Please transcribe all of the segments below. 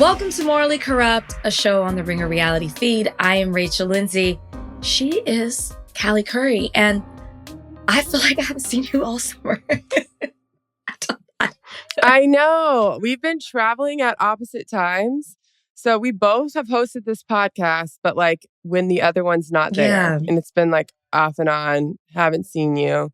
Welcome to Morally Corrupt, a show on the Ringer reality feed. I am Rachel Lindsay. She is Callie Curry, and I feel like I haven't seen you all summer. I know. We've been traveling at opposite times. So we both have hosted this podcast, but like when the other one's not there. Yeah. And it's been like off and on. Haven't seen you.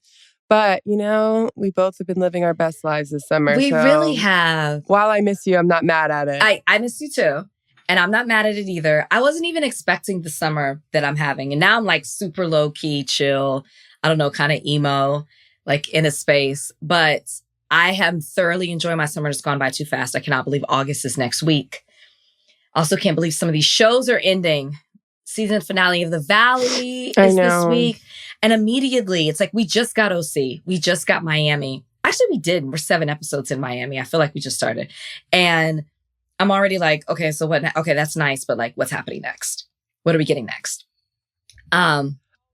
But, you know, we both have been living our best lives this summer. We really have. While I miss you, I'm not mad at it. I miss you too. And I'm not mad at it either. I wasn't even expecting the summer that I'm having. And now I'm like super low key, chill. I don't know, kind of emo, like in a space. But I am thoroughly enjoying my summer. It's gone by too fast. I cannot believe August is next week. Also can't believe some of these shows are ending. Season finale of The Valley is this week. And immediately, it's like, we just got OC. We just got Miami. Actually, we didn't. We're 7 episodes in Miami. I feel like we just started. And I'm already like, okay, so what? Okay, that's nice. But like, what's happening next? What are we getting next? I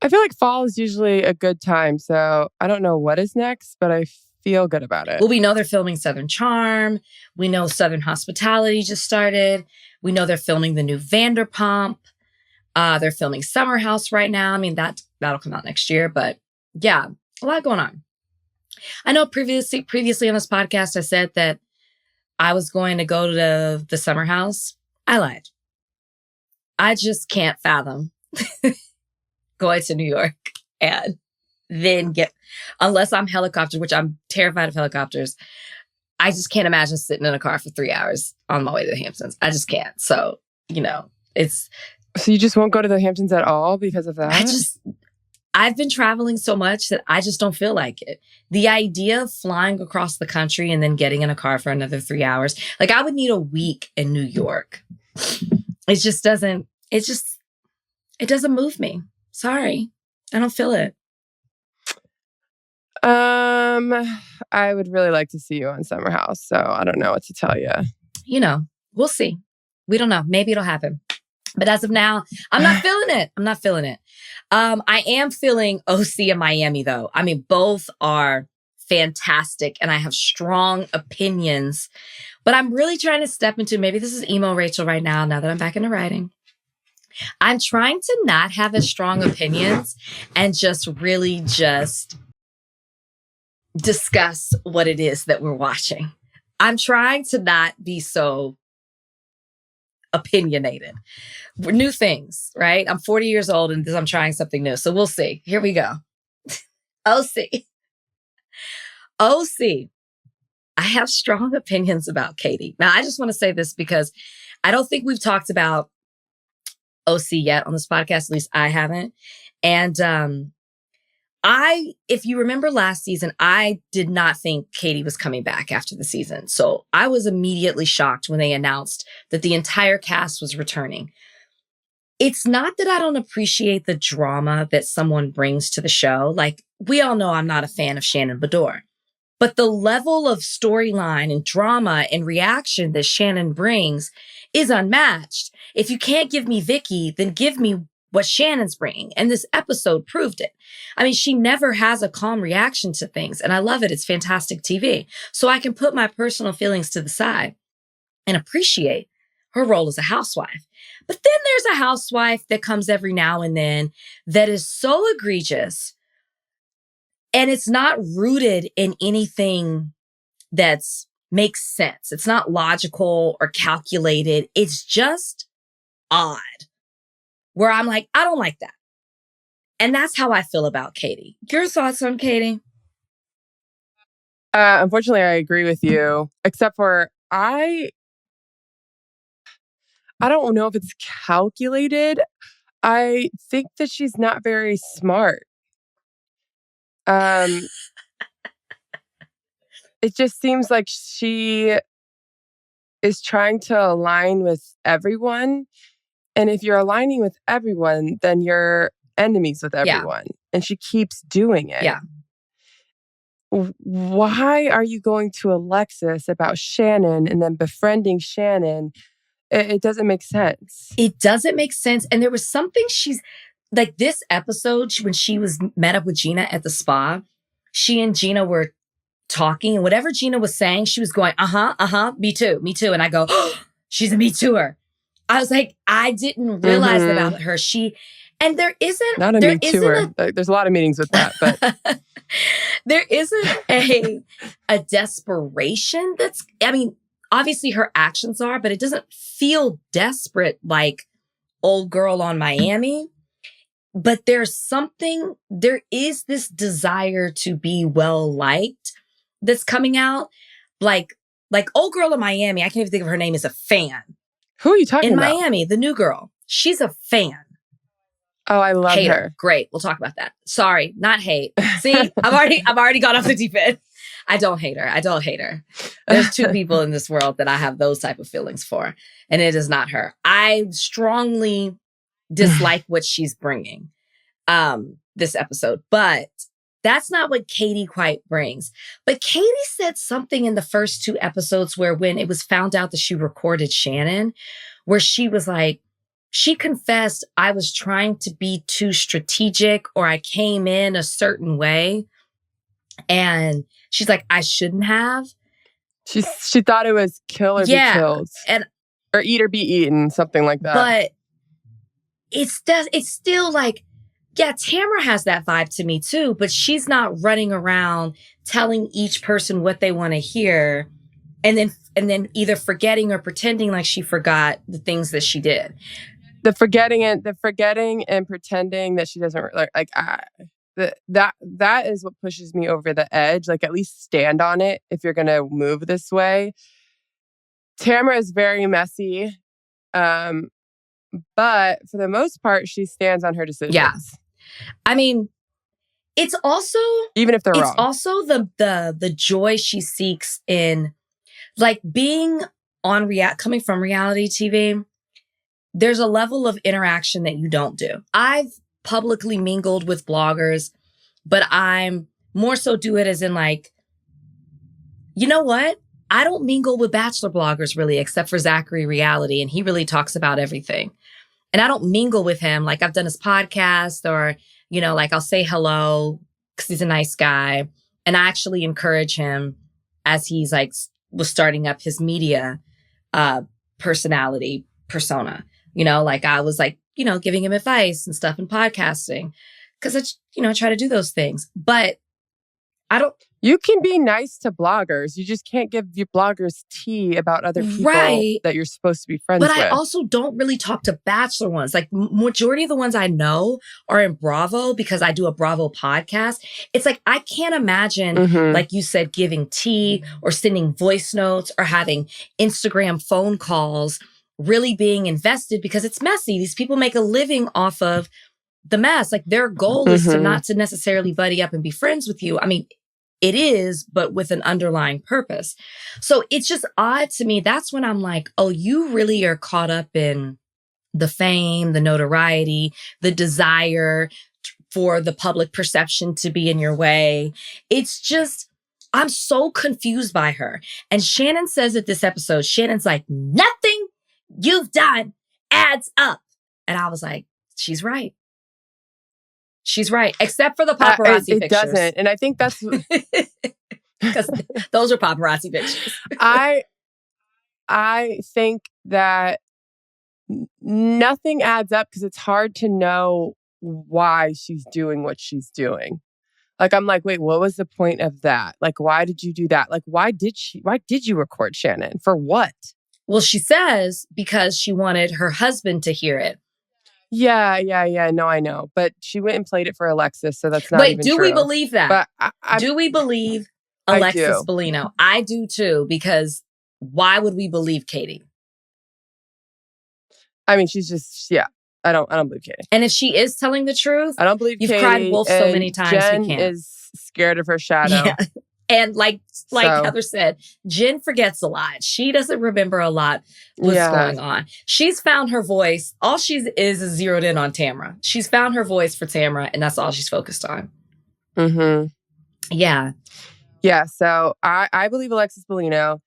feel like fall is usually a good time. So I don't know what is next, but I feel good about it. Well, we know they're filming Southern Charm. We know Southern Hospitality just started. We know they're filming the new Vanderpump. They're filming Summer House right now. I mean, that'll come out next year. But yeah, a lot going on. I know previously on this podcast, I said that I was going to go to the Summer House. I lied. I just can't fathom going to New York and then unless I'm helicopter, which I'm terrified of helicopters. I just can't imagine sitting in a car for 3 hours on my way to the Hamptons. I just can't. So, you know, So you just won't go to the Hamptons at all because of that? I've been traveling so much that I just don't feel like it. The idea of flying across the country and then getting in a car for another 3 hours, like I would need a week in New York. It doesn't move me. Sorry. I don't feel it. I would really like to see you on Summer House, so I don't know what to tell you. You know, we'll see. We don't know. Maybe it'll happen. But as of now, I'm not feeling it. I am feeling OC in Miami, though. I mean, both are fantastic, and I have strong opinions. But I'm really trying to step into, maybe this is emo Rachel right now that I'm back into writing. I'm trying to not have as strong opinions and just discuss what it is that we're watching. I'm trying to not be so opinionated. New things, right? I'm 40 years old and I'm trying something new. So we'll see. Here we go. OC. I have strong opinions about Katie. Now, I just want to say this because I don't think we've talked about OC yet on this podcast. At least I haven't. And if you remember last season, I did not think Katie was coming back after the season. So I was immediately shocked when they announced that the entire cast was returning. It's not that I don't appreciate the drama that someone brings to the show. Like, we all know I'm not a fan of Shannon Bedore. But the level of storyline and drama and reaction that Shannon brings is unmatched. If you can't give me Vicky, then give me what Shannon's bringing. And this episode proved it. I mean, she never has a calm reaction to things. And I love it. It's fantastic TV. So I can put my personal feelings to the side and appreciate her role as a housewife. But then there's a housewife that comes every now and then that is so egregious. And it's not rooted in anything that's makes sense. It's not logical or calculated. It's just odd. Where I'm like, I don't like that. And that's how I feel about Katie. Your thoughts on Katie? Unfortunately, I agree with you, except for I don't know if it's calculated. I think that she's not very smart. It just seems like she is trying to align with everyone. And if you're aligning with everyone, then you're enemies with everyone. Yeah. And she keeps doing it. Yeah. Why are you going to Alexis about Shannon and then befriending Shannon? It doesn't make sense. It doesn't make sense. And there was something like this episode, when she was met up with Gina at the spa, she and Gina were talking, and whatever Gina was saying, she was going, me too. And I go, oh, she's a Me Too'er. I was like, I didn't realize about her. And there isn't... Not a Me Too'er. There's a lot of meanings with that, but... There isn't a desperation that's... I mean, obviously her actions are, but it doesn't feel desperate like Old Girl on Miami. But there is this desire to be well-liked that's coming out. Like Old Girl in Miami, I can't even think of her name, is a fan. Who are you talking about? In Miami, the new girl. She's a fan. Oh, I love her. Great. We'll talk about that. Sorry, not hate. See, I've already gone off the deep end. I don't hate her. There's two people in this world that I have those type of feelings for, and it is not her. I strongly dislike what she's bringing this episode, but that's not what Katie quite brings. But Katie said something in the first 2 episodes where when it was found out that she recorded Shannon, where she was like, she confessed, I was trying to be too strategic, or I came in a certain way. And she's like, I shouldn't have. She thought it was kill or be killed. Or eat or be eaten, something like that. But it's still like, yeah, Tamara has that vibe to me too, but she's not running around telling each person what they want to hear and then either forgetting or pretending like she forgot the things that she did. The forgetting and pretending that she doesn't that is what pushes me over the edge. Like, at least stand on it if you're going to move this way. Tamara is very messy. But for the most part, she stands on her decisions. Yeah. I mean, it's also, even if they're wrong, it's also the joy she seeks in, like, being on coming from reality TV. There's a level of interaction that you don't do. I've publicly mingled with bloggers, but I'm more so do it as in, like, you know what? I don't mingle with Bachelor bloggers really, except for Zachary Reality, and he really talks about everything. And I don't mingle with him. Like, I've done his podcast, or, you know, like, I'll say hello because he's a nice guy. And I actually encourage him as he's like was starting up his media persona. You know, like, I was like, you know, giving him advice and stuff in podcasting because I try to do those things. But I don't. You can be nice to bloggers. You just can't give your bloggers tea about other people that you're supposed to be friends with. But I also don't really talk to Bachelor ones. Like, majority of the ones I know are in Bravo because I do a Bravo podcast. It's like, I can't imagine, like you said, giving tea or sending voice notes or having Instagram phone calls, really being invested because it's messy. These people make a living off of the mess. Like, their goal is to not to necessarily buddy up and be friends with you. I mean, it is, but with an underlying purpose. So it's just odd to me. That's when I'm like, oh, you really are caught up in the fame, the notoriety, the desire for the public perception to be in your way. It's just, I'm so confused by her. And Shannon says it this episode, Shannon's like, nothing you've done adds up. And I was like, she's right. She's right, except for the paparazzi pictures. It doesn't, and I think that's because those are paparazzi pictures. I think that nothing adds up because it's hard to know why she's doing what she's doing. Like, I'm like, wait, what was the point of that? Like, why did you do that? Like, why did you record Shannon? For what? Well, she says because she wanted her husband to hear it. Yeah. No, I know. But she went and played it for Alexis, so that's not even true. Wait, do we believe that? But do we believe Alexis Bellino? I do too, because why would we believe Katie? I mean, she's just, I don't believe Katie. And if she is telling the truth, I don't believe you've Katie. cried wolf so many times. Jen we can't. Is scared of her shadow. Yeah. And like Heather said, Jen forgets a lot. She doesn't remember a lot what's going on. She's found her voice. All she is zeroed in on Tamara. She's found her voice for Tamara, and that's all she's focused on. Mm-hmm. Yeah. Yeah, so I believe Alexis Bellino.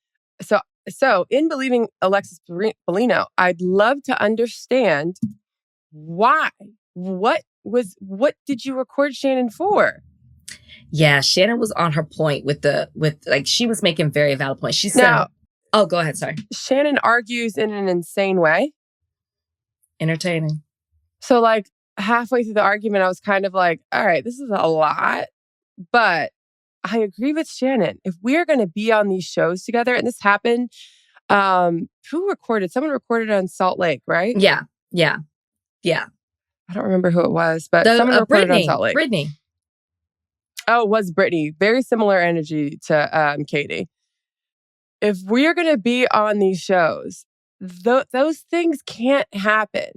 So in believing Alexis Bellino, I'd love to understand why. What did you record Shannon for? Yeah, Shannon was on her point with like, she was making very valid points. She said, Oh, go ahead. Sorry. Shannon argues in an insane way. Entertaining. So like halfway through the argument, I was kind of like, all right, this is a lot. But I agree with Shannon. If we are going to be on these shows together, and this happened, who recorded? Someone recorded on Salt Lake, right? Yeah. I don't remember who it was, but someone recorded on Salt Lake. Britney. Oh, it was Britney. Very similar energy to Katie. If we are going to be on these shows, those things can't happen.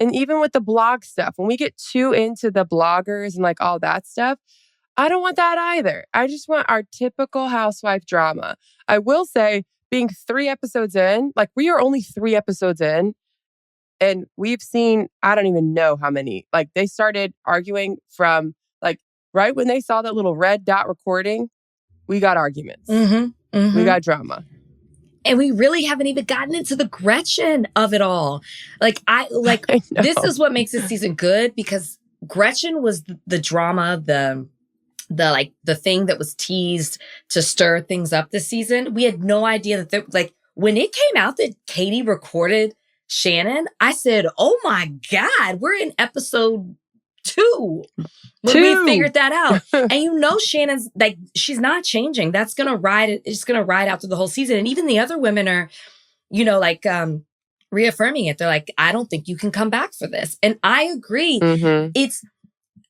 And even with the blog stuff, when we get too into the bloggers and like all that stuff, I don't want that either. I just want our typical housewife drama. I will say, being 3 episodes in, like we are only 3 episodes in, and we've seen, I don't even know how many. Like they started arguing from like right when they saw that little red dot recording, we got arguments. We got drama. And we really haven't even gotten into the Gretchen of it all. Like this is what makes this season good, because Gretchen was the drama, the thing that was teased to stir things up this season. We had no idea that when it came out that Katie recorded Shannon, I said, "Oh my God, we're in episode 2." When we figured that out. And Shannon's like, she's not changing. That's going to ride it. It's going to ride out through the whole season. And even the other women are, reaffirming it. They're like, I don't think you can come back for this. And I agree.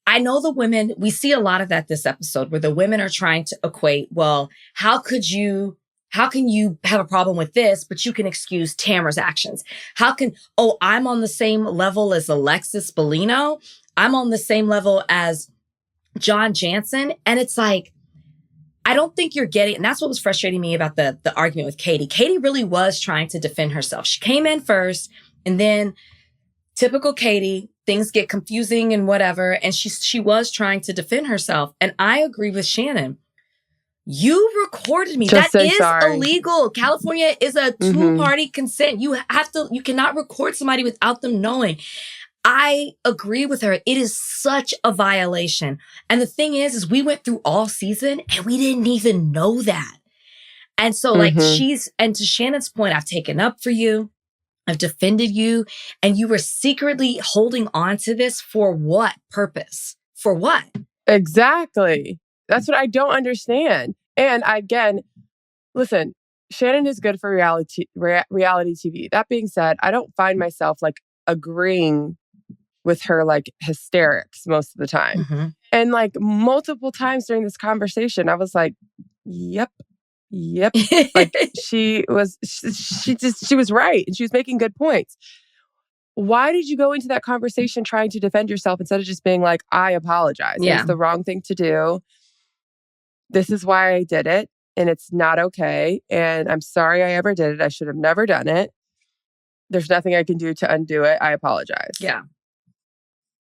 I know the women, we see a lot of that this episode where the women are trying to equate, well, how can you have a problem with this, but you can excuse Tamara's actions? I'm on the same level as Alexis Bellino. I'm on the same level as John Jansen. And it's like, I don't think you're getting, and that's what was frustrating me about the argument with Katie. Katie really was trying to defend herself. She came in first, and then typical Katie, things get confusing and whatever. And she was trying to defend herself. And I agree with Shannon. You recorded me. That is illegal. California is a 2-party consent. You cannot record somebody without them knowing. I agree with her. It is such a violation. And the thing is we went through all season and we didn't even know that. And so and to Shannon's point, I've taken up for you. I've defended you. And you were secretly holding on to this for what purpose? For what? Exactly. That's what I don't understand. And again, listen, Shannon is good for reality TV. That being said, I don't find myself like agreeing with her like hysterics most of the time. And like multiple times during this conversation, I was like, yep. Like she was right. And she was making good points. Why did you go into that conversation trying to defend yourself instead of just being like, I apologize? Yeah. It's the wrong thing to do. This is why I did it. And it's not okay. And I'm sorry I ever did it. I should have never done it. There's nothing I can do to undo it. I apologize.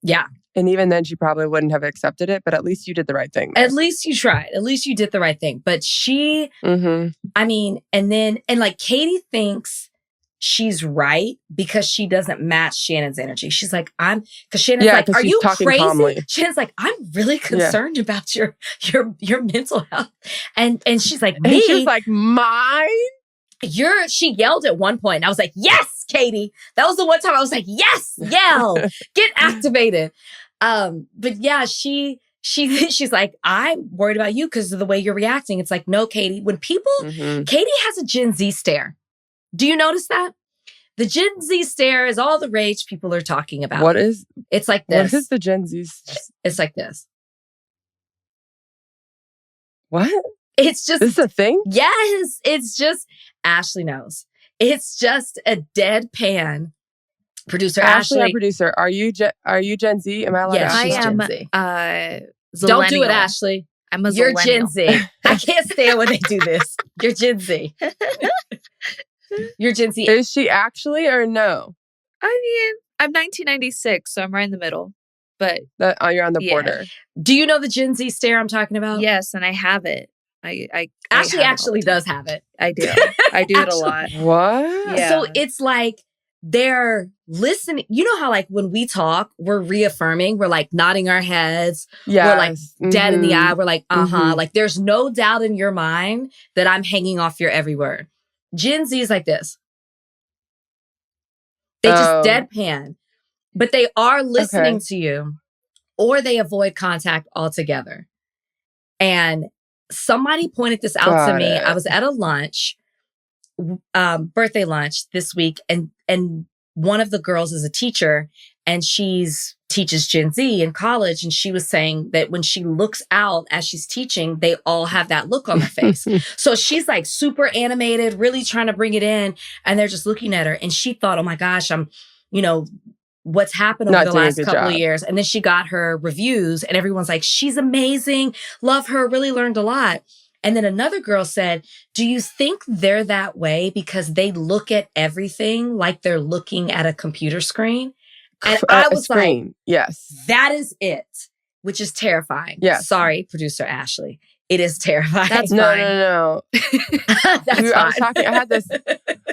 Yeah. And even then, she probably wouldn't have accepted it, but at least you did the right thing. At least you tried. At least you did the right thing. But she, I mean, and like Katie thinks she's right because she doesn't match Shannon's energy. She's like, because Shannon's like, are you crazy? Calmly. Shannon's like, I'm really concerned about your mental health. And she's like, me? And she's like, mine? She yelled at one point. And I was like, yes, Katie. That was the one time I was like, yes, yell, get activated. But yeah, she's like, I'm worried about you because of the way you're reacting. It's like, no, Katie, when people, Katie has a Gen Z stare. Do you notice that? The Gen Z stare is all the rage people are talking about. It's like this. What is the Gen Z? It's like this. What? It's just... This is a thing? Yes. It's just... Ashleigh knows. It's just a deadpan. Producer Ashleigh, our producer. Are you Gen Z? Am I allowed to ask? I am Gen Z. Don't do it, Ashleigh. I'm a You're Zillennial. Gen Z. I can't stand when they do this. You're Gen Z. You're Gen Z. Is she actually or no? I mean, I'm 1996, so I'm right in the middle. But you're on the border. Do you know the Gen Z stare I'm talking about? Yes, and I have it. Ashley actually does have it. I do. I do it a lot. What? Yeah. So it's like they're listening. You know how like when we talk, we're reaffirming, we're like nodding our heads. Yes. We're like dead in the eye. We're like, like there's no doubt in your mind that I'm hanging off your every word. Gen Z is like this. They just deadpan, but they are listening to you, or they avoid contact altogether. And somebody pointed this out to me. I was at a lunch, birthday lunch this week, and one of the girls is a teacher, and teaches Gen Z in college. And she was saying that when she looks out as she's teaching, they all have that look on their face. So she's like super animated, really trying to bring it in. And they're just looking at her. And she thought, oh my gosh, I'm, what's happened over the last couple of years. And then she got her reviews and everyone's like, she's amazing. Love her. Really learned a lot. And then another girl said, do you think they're that way because they look at everything like they're looking at a computer screen? And I was like, yes, that is it, which is terrifying. Yes. Sorry, producer Ashleigh. It is terrifying. That's fine. No. That's fine. I had this,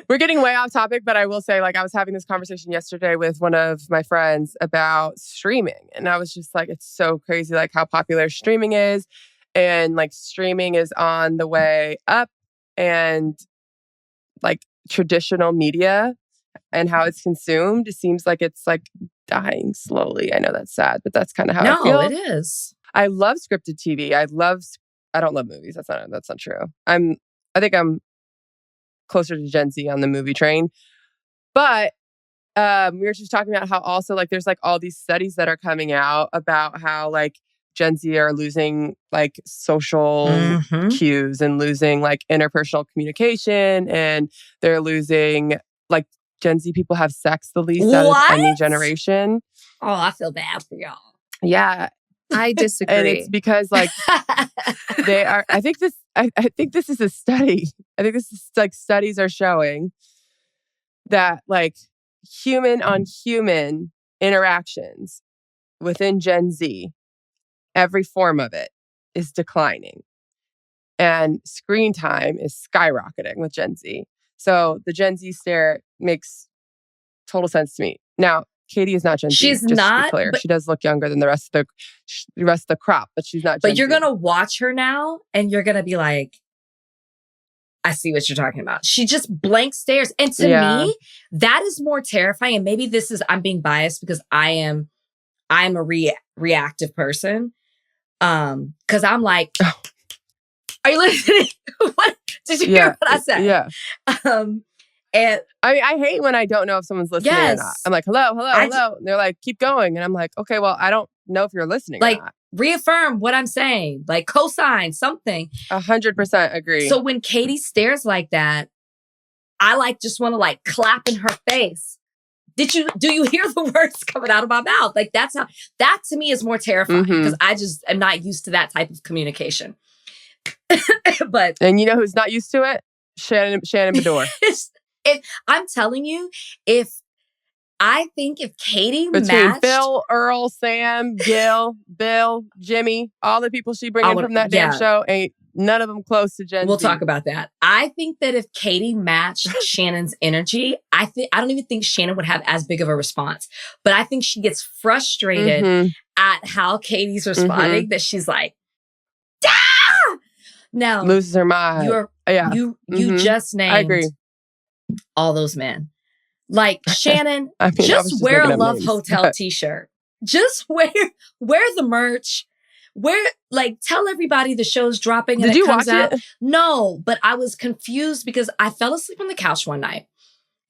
we're getting way off topic, but I will say, I was having this conversation yesterday with one of my friends about streaming. And I was just like, it's so crazy, how popular streaming is. And streaming is on the way up, and traditional media and how it's consumed, it seems like it's dying slowly. I know that's sad, but that's kind of how I feel. No, it is. I love scripted TV. I don't love movies. That's not true. I think I'm closer to Gen Z on the movie train. But we were just talking about how also there's all these studies that are coming out about how Gen Z are losing social cues and losing interpersonal communication, and they're losing Gen Z people have sex the least out of any generation. Oh, I feel bad for y'all. Yeah. I disagree. And it's because they are, I think this is a study. I think this is studies are showing that human on human interactions within Gen Z, every form of it is declining. And screen time is skyrocketing with Gen Z. So the Gen Z stare makes total sense to me. Now, Katie is not Gen Z. She's just not. To be clear. She does look younger than the rest of the crop, but she's not Gen But you're Z. going to watch her now and you're going to be like, I see what you're talking about. She just blank stares. And to me, that is more terrifying. And maybe I'm being biased because I'm a reactive person. Cause I'm like, are you listening? What did you hear what I said? Yeah. And I hate when I don't know if someone's listening or not. I'm like, hello. And they're like, keep going. And I'm like, okay, well, I don't know if you're listening or not. Reaffirm what I'm saying, cosign something. 100% agree. So when Katie stares like that, I just want to clap in her face. Do you hear the words coming out of my mouth? That to me is more terrifying because I just am not used to that type of communication. And you know who's not used to it? Shannon Bedore. I'm telling you, I think if Katie between Phil, Earl, Sam, Gil, Bill, Jimmy, all the people she bringing from that damn show, ain't none of them close to Gen Z. We'll talk about that. I think that if Katie matched Shannon's energy, I don't even think Shannon would have as big of a response. But I think she gets frustrated at how Katie's responding that she's like, ah! Now loses her mind. You just named I agree. all those men. Shannon, just just wear a Love Hotel t-shirt. Just wear the merch. Tell everybody the show's dropping and Did it you comes watch out. it? No, but I was confused because I fell asleep on the couch one night.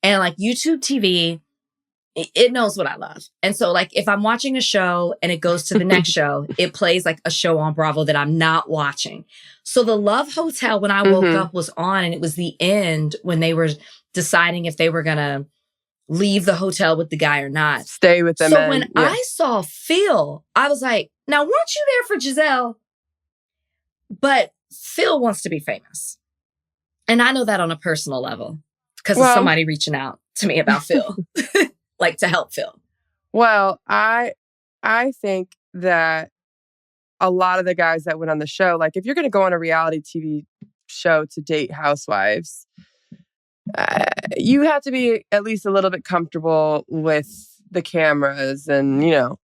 And YouTube TV, it knows what I love. And so if I'm watching a show and it goes to the next show, it plays a show on Bravo that I'm not watching. So the Love Hotel, when I woke up, was on, and it was the end when they were deciding if they were going to leave the hotel with the guy or not. Stay with them. So when I saw Phil, I was like, now, weren't you there for Giselle? But Phil wants to be famous. And I know that on a personal level because of somebody reaching out to me about Phil, to help Phil. Well, I think that a lot of the guys that went on the show, if you're going to go on a reality TV show to date housewives, you have to be at least a little bit comfortable with the cameras and,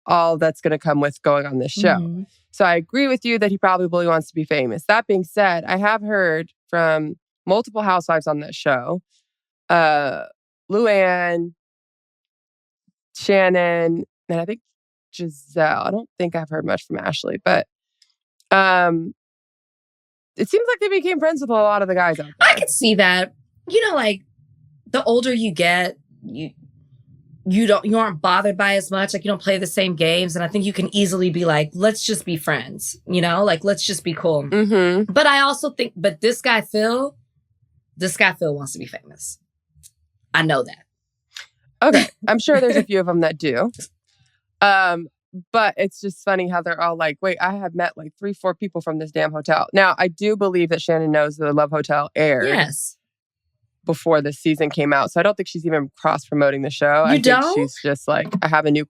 all that's going to come with going on this show. So I agree with you that he probably wants to be famous. That being said, I have heard from multiple housewives on that show. Luann, Shannon, and I think Giselle. I don't think I've heard much from Ashleigh, but it seems like they became friends with a lot of the guys out there. I could see that. You know, like the older you get, you aren't bothered by as much. Like you don't play the same games. And I think you can easily be like, let's just be friends, you know, like let's just be cool. Mm-hmm. But I also think, this guy Phil wants to be famous. I know that. Okay. I'm sure there's a few of them that do. But it's just funny how they're all like, wait, I have met like 3-4 people from this damn hotel. Now, I do believe that Shannon knows the Love Hotel aired. Yes. Before this season came out. So I don't think she's even cross-promoting the show. I think she's just like, I have a new...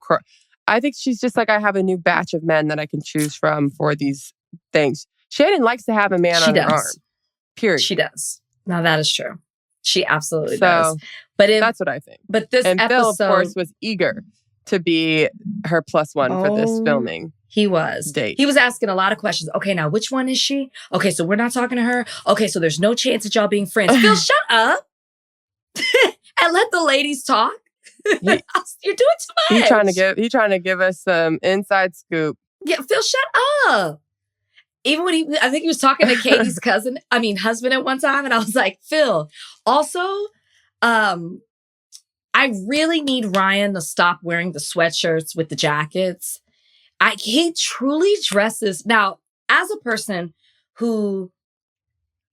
I think she's just like, I have a new batch of men that I can choose from for these things. Shannon likes to have a man on her arm. Period. She does. Now that is true. She absolutely does. But that's what I think. But this episode... Phil, of course, was eager to be her plus one for this filming. He was. Date. He was asking a lot of questions. Okay, now which one is she? Okay, so we're not talking to her. Okay, so there's no chance of y'all being friends. Phil, shut up and let the ladies talk. You're doing too much. He's trying to give us some inside scoop. Yeah, Phil, shut up. Even when I think he was talking to Katie's husband at one time, and I was like, Phil. Also, I really need Ryan to stop wearing the sweatshirts with the jackets. He truly dresses. Now, as a person who...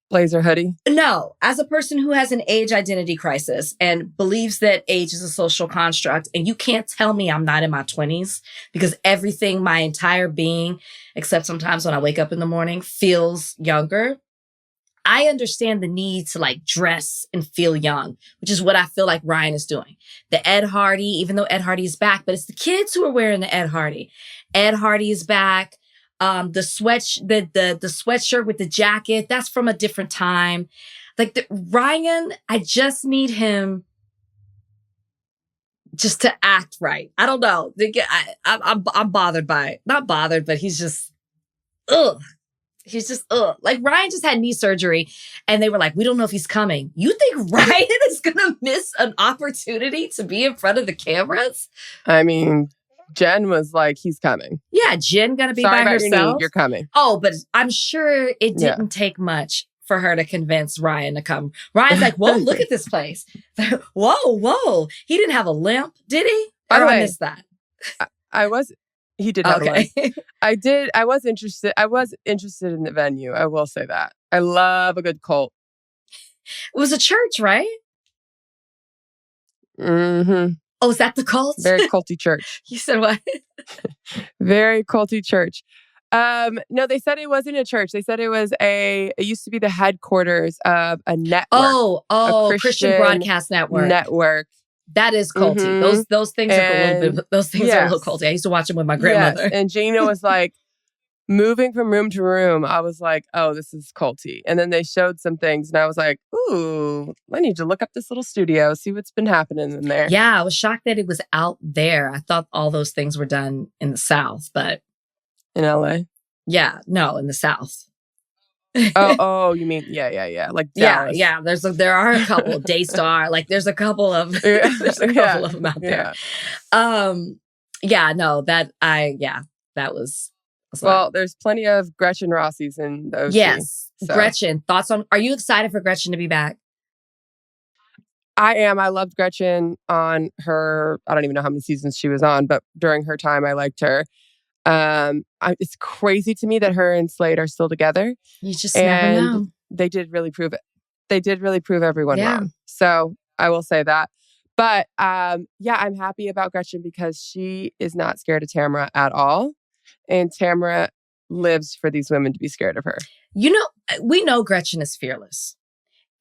Blazer hoodie? No, as a person who has an age identity crisis and believes that age is a social construct, and you can't tell me I'm not in my 20s because everything, my entire being, except sometimes when I wake up in the morning, feels younger. I understand the need to like dress and feel young, which is what I feel like Ryan is doing. The Ed Hardy, even though Ed Hardy is back, but it's the kids who are wearing the Ed Hardy. Ed Hardy is back. The sweatshirt with the jacket, that's from a different time. Like Ryan, I just need him just to act right. I don't know. I'm bothered by it. Not bothered, but he's just, ugh. He's just, ugh. Like Ryan just had knee surgery and they were like, we don't know if he's coming. You think Ryan is going to miss an opportunity to be in front of the cameras? I mean, Jen was like, he's coming. Yeah, Jen going to be by herself. Your knee, you're coming. Oh, but I'm sure it didn't take much for her to convince Ryan to come. Ryan's like, whoa, look at this place. Whoa. He didn't have a limp, did he? Or did I miss that? He did have a limp. I was interested in the venue. I will say that. I love a good cult. It was a church, right? Mm-hmm. Oh, is that the cult? Very culty church. You said what? Very culty church. No, they said it wasn't a church. They said it used to be the headquarters of a network. A Christian broadcast network. That is culty. Mm-hmm. Those things are a little bit. Those things are a little culty. I used to watch them with my grandmother. Yes. And Gina was like, moving from room to room. I was like, oh, this is culty. And then they showed some things, and I was like, ooh, I need to look up this little studio, see what's been happening in there. Yeah, I was shocked that it was out there. I thought all those things were done in the South, but in LA. Yeah, no, in the South. you mean like Dallas. Yeah. There are a couple Daystar. Like there's a couple of of them out there. That was. Well, there's plenty of Gretchen Rossies in the OC. Yes, so. Gretchen. Thoughts on? Are you excited for Gretchen to be back? I am. I loved Gretchen on her. I don't even know how many seasons she was on, but during her time, I liked her. It's crazy to me that her and Slade are still together. You just never know. They did really prove it. They did really prove everyone wrong. So I will say that. But I'm happy about Gretchen because she is not scared of Tamara at all. And Tamara lives for these women to be scared of her. You know, we know Gretchen is fearless.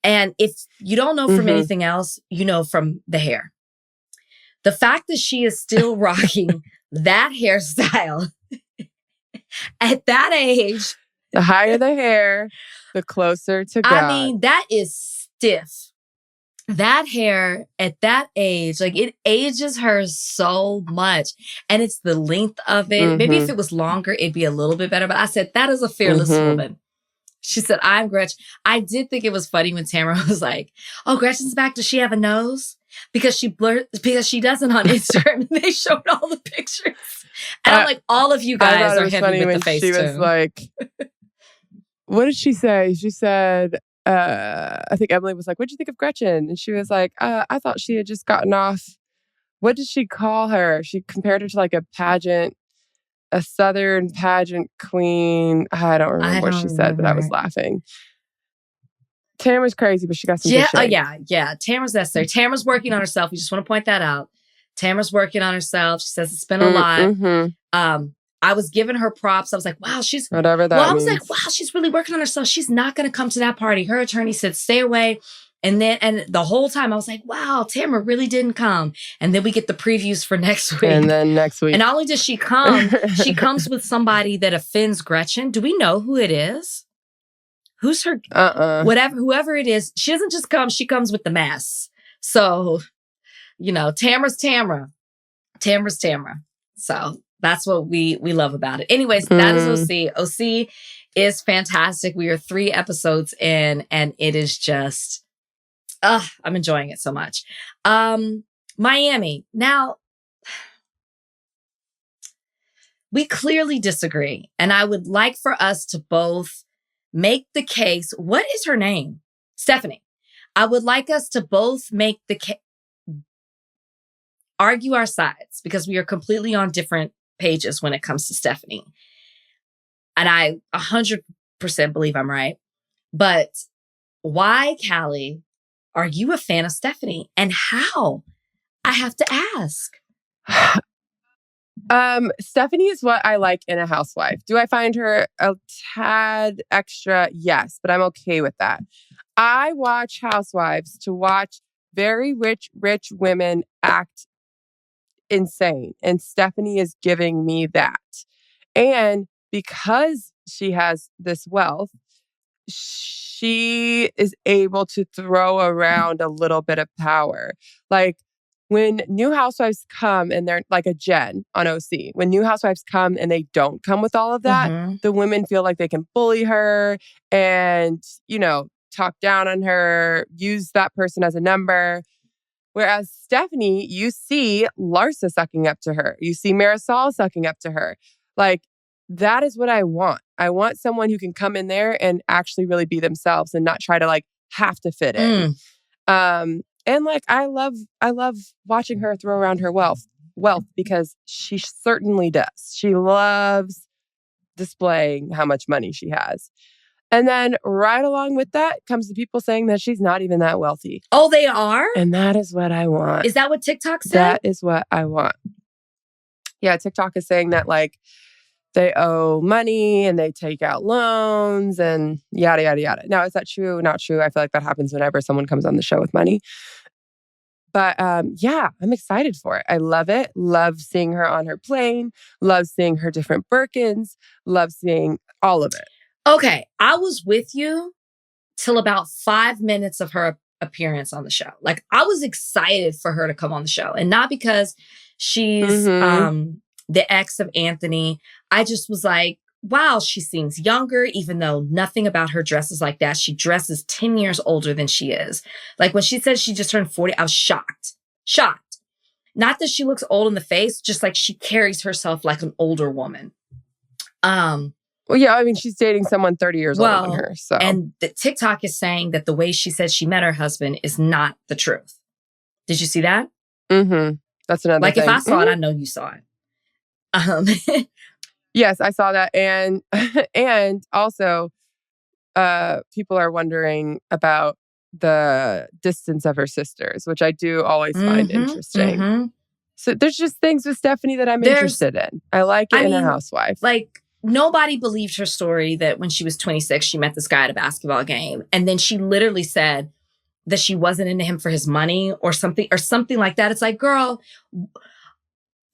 And if you don't know from anything else, you know from the hair. The fact that she is still rocking that hairstyle at that age. The higher the hair, the closer to God. I mean, that is stiff. That hair at that age, like it ages her so much. And it's the length of it. Maybe if it was longer, it'd be a little bit better. But I said, that is a fearless woman. She said, I'm Gretchen. I did think it was funny when Tamara was like, oh, Gretchen's back. Does she have a nose? Because she doesn't on Instagram. And they showed all the pictures. And I'm like, all of you guys are heavy with the face she was like, what did she say? She said, I think Emily was like, what'd you think of Gretchen? And she was like, I thought she had just gotten off. What did she call her? She compared her to like a pageant, a Southern pageant queen. I don't remember what she said, but I was laughing. Tamara's crazy, but she got some good shade. Yeah. Tamara's necessary. Tamara's working on herself. We just want to point that out. Tamara's working on herself. She says it's been a lot. Mm-hmm. I was giving her props. I was like, wow, she's... Whatever that means. I was like, wow, she's really working on herself. She's not going to come to that party. Her attorney said, stay away. And the whole time I was like, wow, Tamara really didn't come. And then we get the previews for next week. And then next week. And not only does she come, she comes with somebody that offends Gretchen. Do we know who it is? Who's her? Whoever it is, she doesn't just come, she comes with the mess. So, Tamara's Tamara. Tamara's Tamara. So that's what we love about it. Anyways, that is OC. OC is fantastic. We are 3 episodes in and it is just... I'm enjoying it so much. Miami. Now, we clearly disagree. And I would like for us to both make the case. What is her name? Stephanie. I would like us to both make the case, argue our sides, because we are completely on different pages when it comes to Stephanie. And I 100% believe I'm right. But why, Callie, are you a fan of Stephanie? And how? I have to ask. Stephanie is what I like in a housewife. Do I find her a tad extra? Yes, but I'm okay with that. I watch Housewives to watch very rich women act insane. And Stephanie is giving me that. And because she has this wealth, she is able to throw around a little bit of power. Like when new housewives come and they're like a Jen on OC, when new housewives come and they don't come with all of that, the women feel like they can bully her and, talk down on her, use that person as a number. Whereas Stephanie, you see Larsa sucking up to her. You see Marisol sucking up to her. Like, that is what I want. I want someone who can come in there and actually really be themselves and not try to have to fit in. And I love watching her throw around her wealth because she certainly does. She loves displaying how much money she has. And then right along with that comes the people saying that she's not even that wealthy. Oh, they are? And that is what I want. Is that what TikTok said? That is what I want. Yeah, TikTok is saying that they owe money and they take out loans and yada, yada, yada. Now, is that true? Not true. I feel like that happens whenever someone comes on the show with money. But yeah, I'm excited for it. I love it. Love seeing her on her plane. Love seeing her different Birkins. Love seeing all of it. Okay. I was with you till about 5 minutes of her appearance on the show. I was excited for her to come on the show. And not because she's the ex of Anthony. I just was like, wow, she seems younger, even though nothing about her dresses like that. She dresses 10 years older than she is. When she said she just turned 40, I was shocked. Shocked. Not that she looks old in the face, just she carries herself like an older woman. Well, yeah, I mean, she's dating someone 30 years older than her. So. And the TikTok is saying that the way she said she met her husband is not the truth. Did you see that? Mm-hmm. That's another thing. If I saw it, I know you saw it. Yes, I saw that. And also, people are wondering about the distance of her sisters, which I do always find interesting. So there's just things with Stephanie that I'm interested in. I like it in a housewife. Nobody believed her story that when she was 26, she met this guy at a basketball game. And then she literally said that she wasn't into him for his money or something like that. It's girl,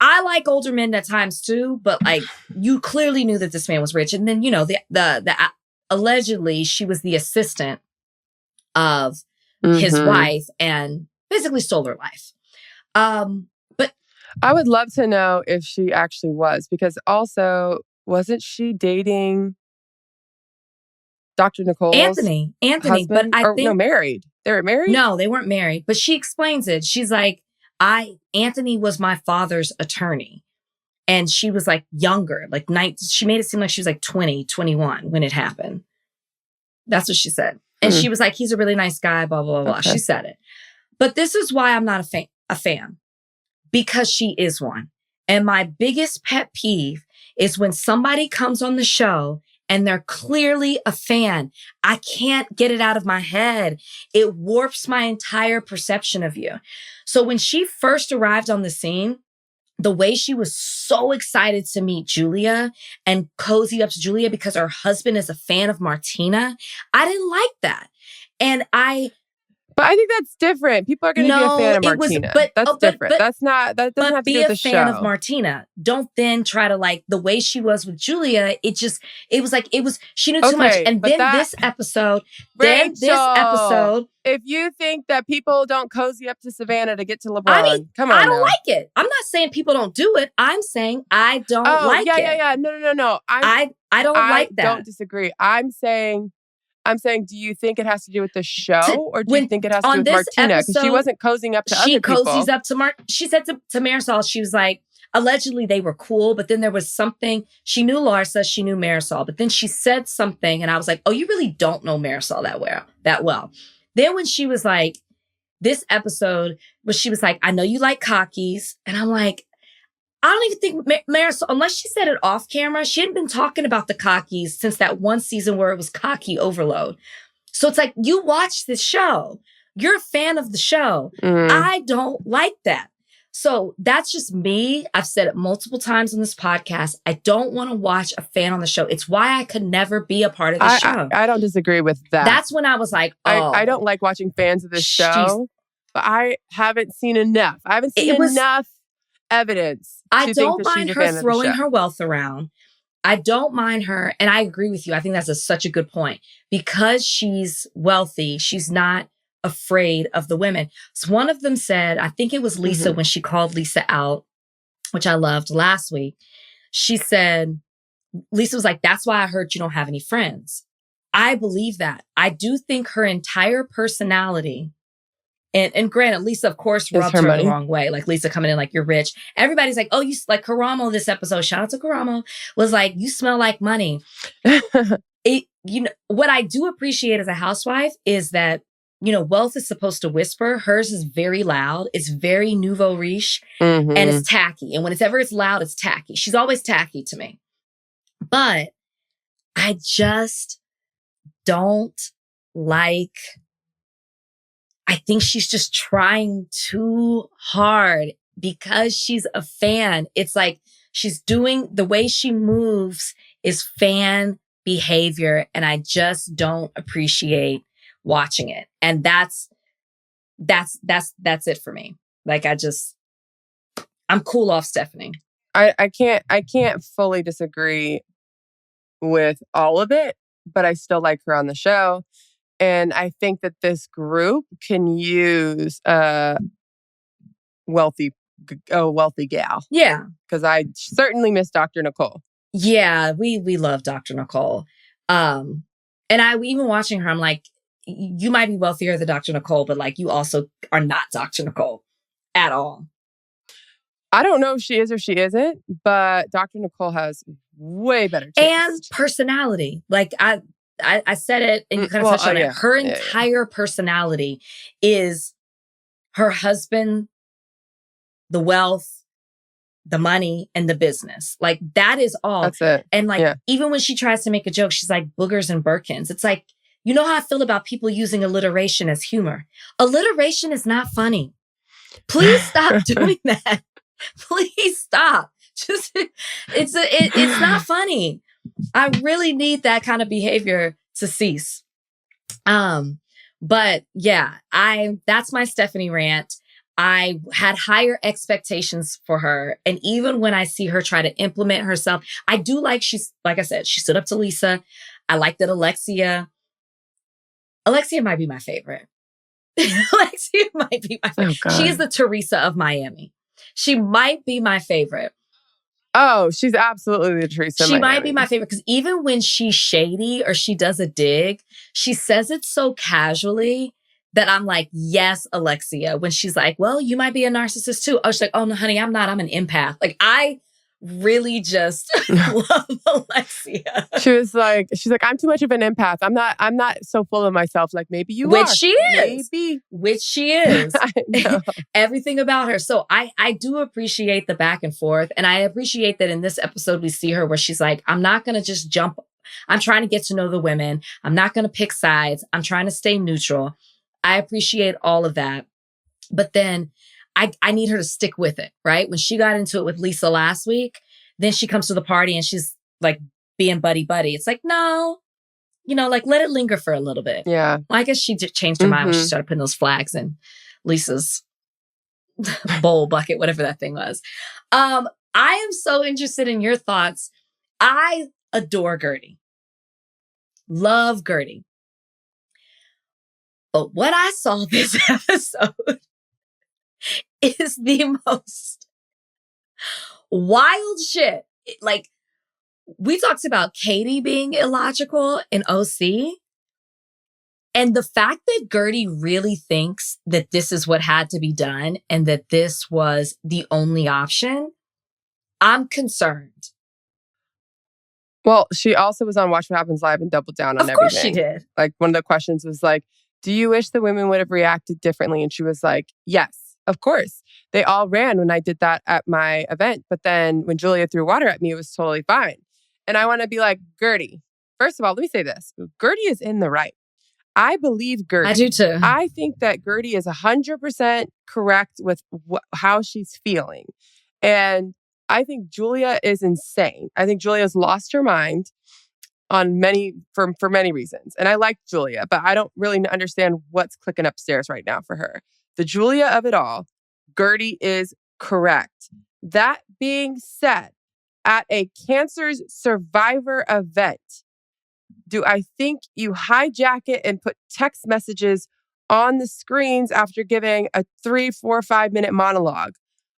I like older men at times too, but you clearly knew that this man was rich. And then, the allegedly she was the assistant of his wife and basically stole her life. But I would love to know if she actually was, because also wasn't she dating Dr. Nicole's Anthony, husband? but I think no, married. They were married? No, they weren't married, but she explains it. She's like, Anthony was my father's attorney. And she was like younger, like she made it seem like she was like 20, 21 when it happened. That's what she said. And she was like, he's a really nice guy, blah, blah, blah. Okay. She said it. But this is why I'm not a fan, because she is one. And my biggest pet peeve is when somebody comes on the show and they're clearly a fan. I can't get it out of my head. It warps my entire perception of you. So when she first arrived on the scene, the way she was so excited to meet Julia and cozy up to Julia because her husband is a fan of Martina, I didn't like that. But I think that's different. People are going to be a fan of Martina. That's different. That doesn't have to do with the show. Be a fan of Martina. Don't then try to like the way she was with Julia. She knew too much. And then this episode, if you think that people don't cozy up to Savannah to get to LeBron, come on. I don't like it. I'm not saying people don't do it. I'm saying I don't like it. Yeah. No. I don't like that. I don't disagree. I'm saying, do you think it has to do with the show, or do you think it has to do with Martina? Because she wasn't cozying up to other people. She cozies up to She said to Marisol, she was like, allegedly they were cool, but then there was something. She knew Larsa, she knew Marisol, but then she said something, and I was like, oh, you really don't know Marisol that well. Then when she was like, this episode, where she was like, I know you like cockies, and I'm like, I don't even think Marisol, unless she said it off camera, she hadn't been talking about the cockies since that one season where it was cocky overload. So it's like, you watch this show. You're a fan of the show. I don't like that. So that's just me. I've said it multiple times on this podcast. I don't want to watch a fan on the show. It's why I could never be a part of the show. I don't disagree with that. That's when I was like, oh. I don't like watching fans of this show, but I haven't seen enough. I haven't seen enough evidence. I don't mind her throwing her wealth around. I don't mind her. And I agree with you. I think that's such a good point. Because she's wealthy, she's not afraid of the women. So one of them said, I think it was Lisa when she called Lisa out, which I loved last week. She said, Lisa was like, that's why I heard you don't have any friends. I believe that. I do think her entire personality, and granted, Lisa, of course, rubbed her the wrong way. Like Lisa coming in like, you're rich. Everybody's like, oh, you like Karamo this episode. Shout out to Karamo. Was like, you smell like money. What I do appreciate as a housewife is that, wealth is supposed to whisper. Hers is very loud. It's very nouveau riche and it's tacky. And whenever it's loud, it's tacky. She's always tacky to me. But I just don't like... I think she's just trying too hard because she's a fan. It's like she's doing the way she moves is fan behavior. And I just don't appreciate watching it. And that's it for me. Like I'm cool off Stephanie. I can't fully disagree with all of it, but I still like her on the show. And I think that this group can use a wealthy gal. Yeah. Because I certainly miss Dr. Nicole. Yeah, we love Dr. Nicole. And even watching her, I'm like, you might be wealthier than Dr. Nicole, but like you also are not Dr. Nicole at all. I don't know if she is or she isn't, but Dr. Nicole has way better taste. And personality. Like I said it, and you kind of touched on it. Her entire personality is her husband, the wealth, the money, and the business. Like, that is all. That's it. And even when she tries to make a joke, she's like, boogers and Birkins. It's like, you know how I feel about people using alliteration as humor. Alliteration is not funny. Please stop doing that. Please stop. It's not funny. I really need that kind of behavior to cease. But yeah, that's my Stephanie rant. I had higher expectations for her. And even when I see her try to implement herself, I do like like I said, she stood up to Lisa. I like that Alexia might be my favorite. Alexia might be my favorite. Oh, she is the Teresa of Miami. She might be my favorite. Oh, she's absolutely the Teresa. She might be my favorite because even when she's shady or she does a dig, she says it so casually that I'm like, yes, Alexia. When she's like, well, you might be a narcissist too. Oh, she's like, oh no, honey, I'm not. I'm an empath. Like, I really just love Alexia. She's like, I'm too much of an empath. I'm not so full of myself. Like, maybe you are. Which she is. Maybe. Which she is. I know. Everything about her. So I do appreciate the back and forth. And I appreciate that in this episode, we see her where she's like, I'm not going to just jump. I'm trying to get to know the women. I'm not going to pick sides. I'm trying to stay neutral. I appreciate all of that. But then I need her to stick with it, right? When she got into it with Lisa last week, then she comes to the party and she's like being buddy-buddy. It's like, no, like let it linger for a little bit. Yeah. Well, I guess she just changed her mind when she started putting those flags in Lisa's bowl bucket, whatever that thing was. I am so interested in your thoughts. I adore Gertie. Love Gertie. But what I saw this episode is the most wild shit. Like, we talked about Katie being illogical in OC. And the fact that Gertie really thinks that this is what had to be done and that this was the only option, I'm concerned. Well, she also was on Watch What Happens Live and doubled down on everything. Of course she did. Like, one of the questions was like, do you wish the women would have reacted differently? And she was like, yes, of course. They all ran when I did that at my event. But then when Julia threw water at me, it was totally fine. And I want to be like, Gertie, first of all, let me say this. Gertie is in the right. I believe Gertie. I do too. I think that Gertie is 100% correct with how she's feeling. And I think Julia is insane. I think Julia's lost her mind on for many reasons. And I like Julia, but I don't really understand what's clicking upstairs right now for her. The Julia of it all, Gertie is correct. That being said, at a cancer's survivor event, do I think you hijack it and put text messages on the screens after giving a 3, 4, 5-minute monologue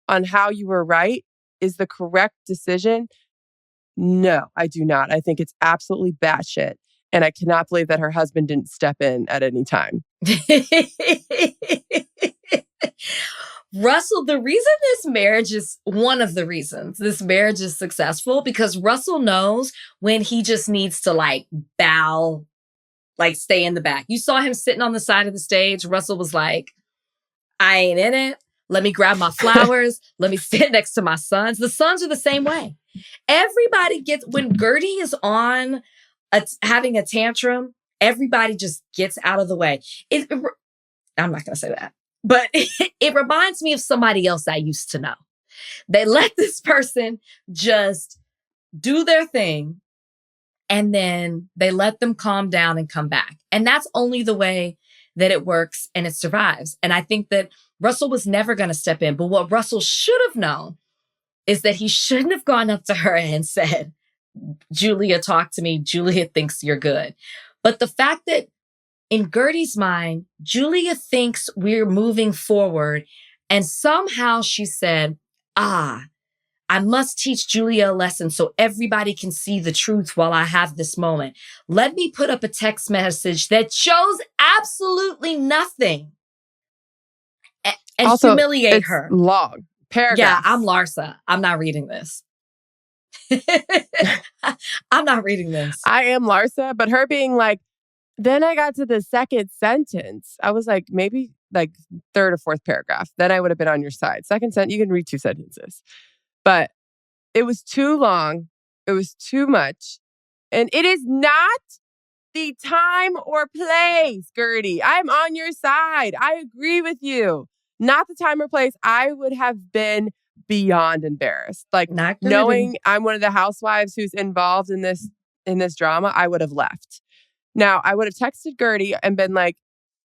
on how you were right is the correct decision? No, I do not. I think it's absolutely batshit. And I cannot believe that her husband didn't step in at any time. Russell, the reason one of the reasons this marriage is successful, because Russell knows when he just needs to like bow, like stay in the back. You saw him sitting on the side of the stage. Russell was like, I ain't in it. Let me grab my flowers. Let me sit next to my sons. The sons are the same way. Everybody when Gertie is on having a tantrum, everybody just gets out of the way. I'm not going to say that, but it reminds me of somebody else I used to know. They let this person just do their thing and then they let them calm down and come back. And that's only the way that it works and it survives. And I think that Russell was never going to step in. But what Russell should have known is that he shouldn't have gone up to her and said, Julia, talk to me. Julia thinks you're good. But the fact that in Gertie's mind, Julia thinks we're moving forward. And somehow she said, I must teach Julia a lesson so everybody can see the truth while I have this moment. Let me put up a text message that shows absolutely nothing and also, humiliate her. Long. Paragraphs. Yeah, I'm Larsa. I'm not reading this. I'm not reading this. I am Larsa, but her being like, then I got to the second sentence. I was like, maybe like third or fourth paragraph. Then I would have been on your side. Second sentence, you can read 2 sentences. But it was too long. It was too much. And it is not the time or place, Gertie. I'm on your side. I agree with you. Not the time or place. I would have been beyond embarrassed. Like, knowing I'm one of the housewives who's involved in this drama, I would have left. Now, I would have texted Gertie and been like,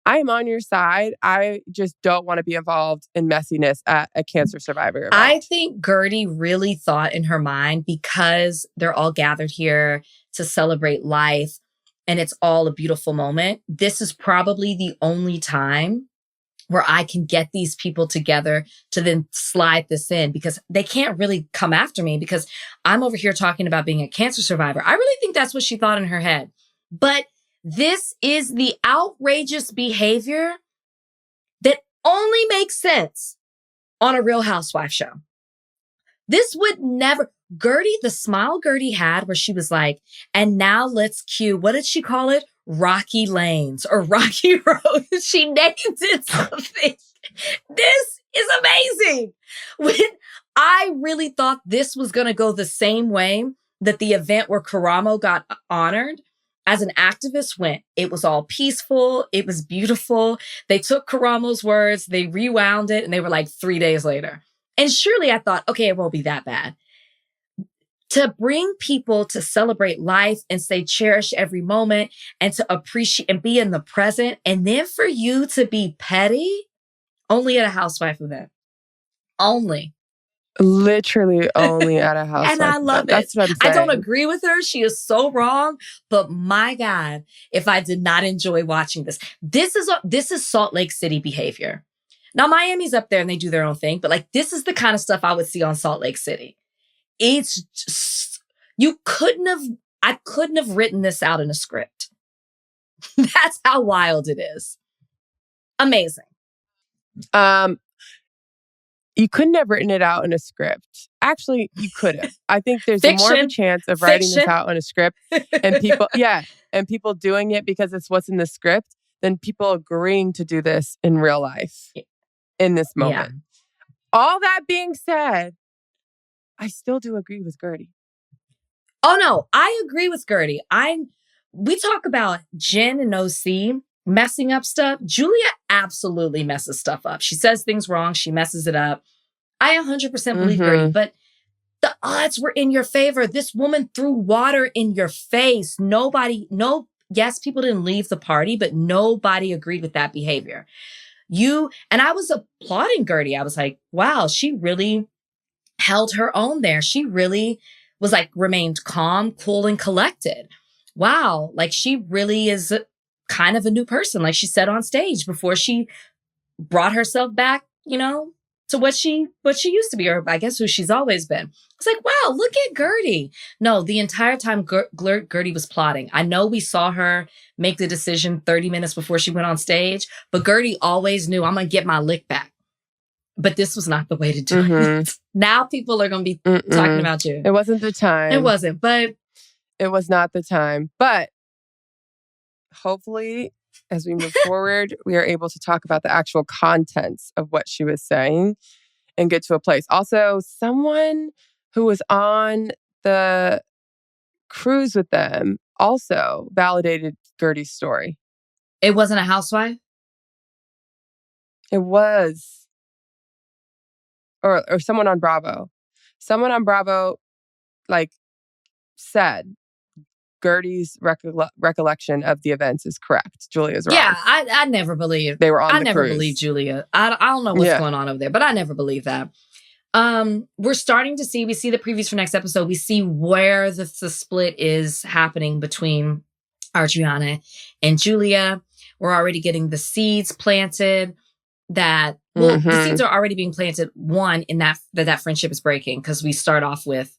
I am on your side. I just don't want to be involved in messiness at a cancer survivor event. I think Gertie really thought in her mind, because they're all gathered here to celebrate life and it's all a beautiful moment, this is probably the only time where I can get these people together to then slide this in, because they can't really come after me because I'm over here talking about being a cancer survivor. I really think that's what she thought in her head. But this is the outrageous behavior that only makes sense on a Real Housewife show. This would never, Gertie, the smile Gertie had where she was like, and now let's cue, what did she call it? Rocky Lanes or Rocky Road. She named it something. This is amazing. When I really thought this was going to go the same way that the event where Karamo got honored as an activist went. It was all peaceful. It was beautiful. They took Karamo's words, they rewound it, and they were like 3 days later. And surely I thought, okay, it won't be that bad. To bring people to celebrate life and say cherish every moment and to appreciate and be in the present, and then for you to be petty, only at a Housewife event. Only. Literally only at a Housewife and I love event. That's what I'm I saying. don't agree with her. She is so wrong. But my God, if I did not enjoy watching this. This is Salt Lake City behavior. Now, Miami's up there and they do their own thing, but like this is the kind of stuff I would see on Salt Lake City. It's just, I couldn't have written this out in a script. That's how wild it is. Amazing. You couldn't have written it out in a script. Actually, you could have. I think there's more of a chance of writing this out in a script and people doing it because it's what's in the script than people agreeing to do this in real life in this moment. Yeah. All that being said, I still do agree with Gertie. Oh no, I agree with Gertie. We talk about Jen and OC messing up stuff. Julia absolutely messes stuff up. She says things wrong. She messes it up. I 100% believe Gertie, but the odds were in your favor. This woman threw water in your face. Yes, people didn't leave the party, but nobody agreed with that behavior. And I was applauding Gertie. I was like, wow, she really held her own there. She really was like, remained calm, cool, and collected. Wow. Like she really is kind of a new person. Like she said on stage before she brought herself back, to what she used to be, or I guess who she's always been. It's like, wow, look at Gertie. No, the entire time Gertie was plotting. I know we saw her make the decision 30 minutes before she went on stage, but Gertie always knew, I'm going to get my lick back. But this was not the way to do it. Now people are going to be talking about you. It wasn't the time. It wasn't, but... It was not the time. But hopefully, as we move forward, we are able to talk about the actual contents of what she was saying and get to a place. Also, someone who was on the cruise with them also validated Gertie's story. It wasn't a housewife? It was. Or someone on Bravo. Someone on Bravo, said Gertie's recollection of the events is correct. Julia's wrong. Yeah, I never believed. They were on the cruise. I never believed Julia. I don't know what's going on over there, but I never believed that. We're starting to see, we see the previews for next episode. We see where the split is happening between Adriana and Julia. We're already getting the seeds planted the seeds are already being planted, one, in that friendship is breaking, because we start off with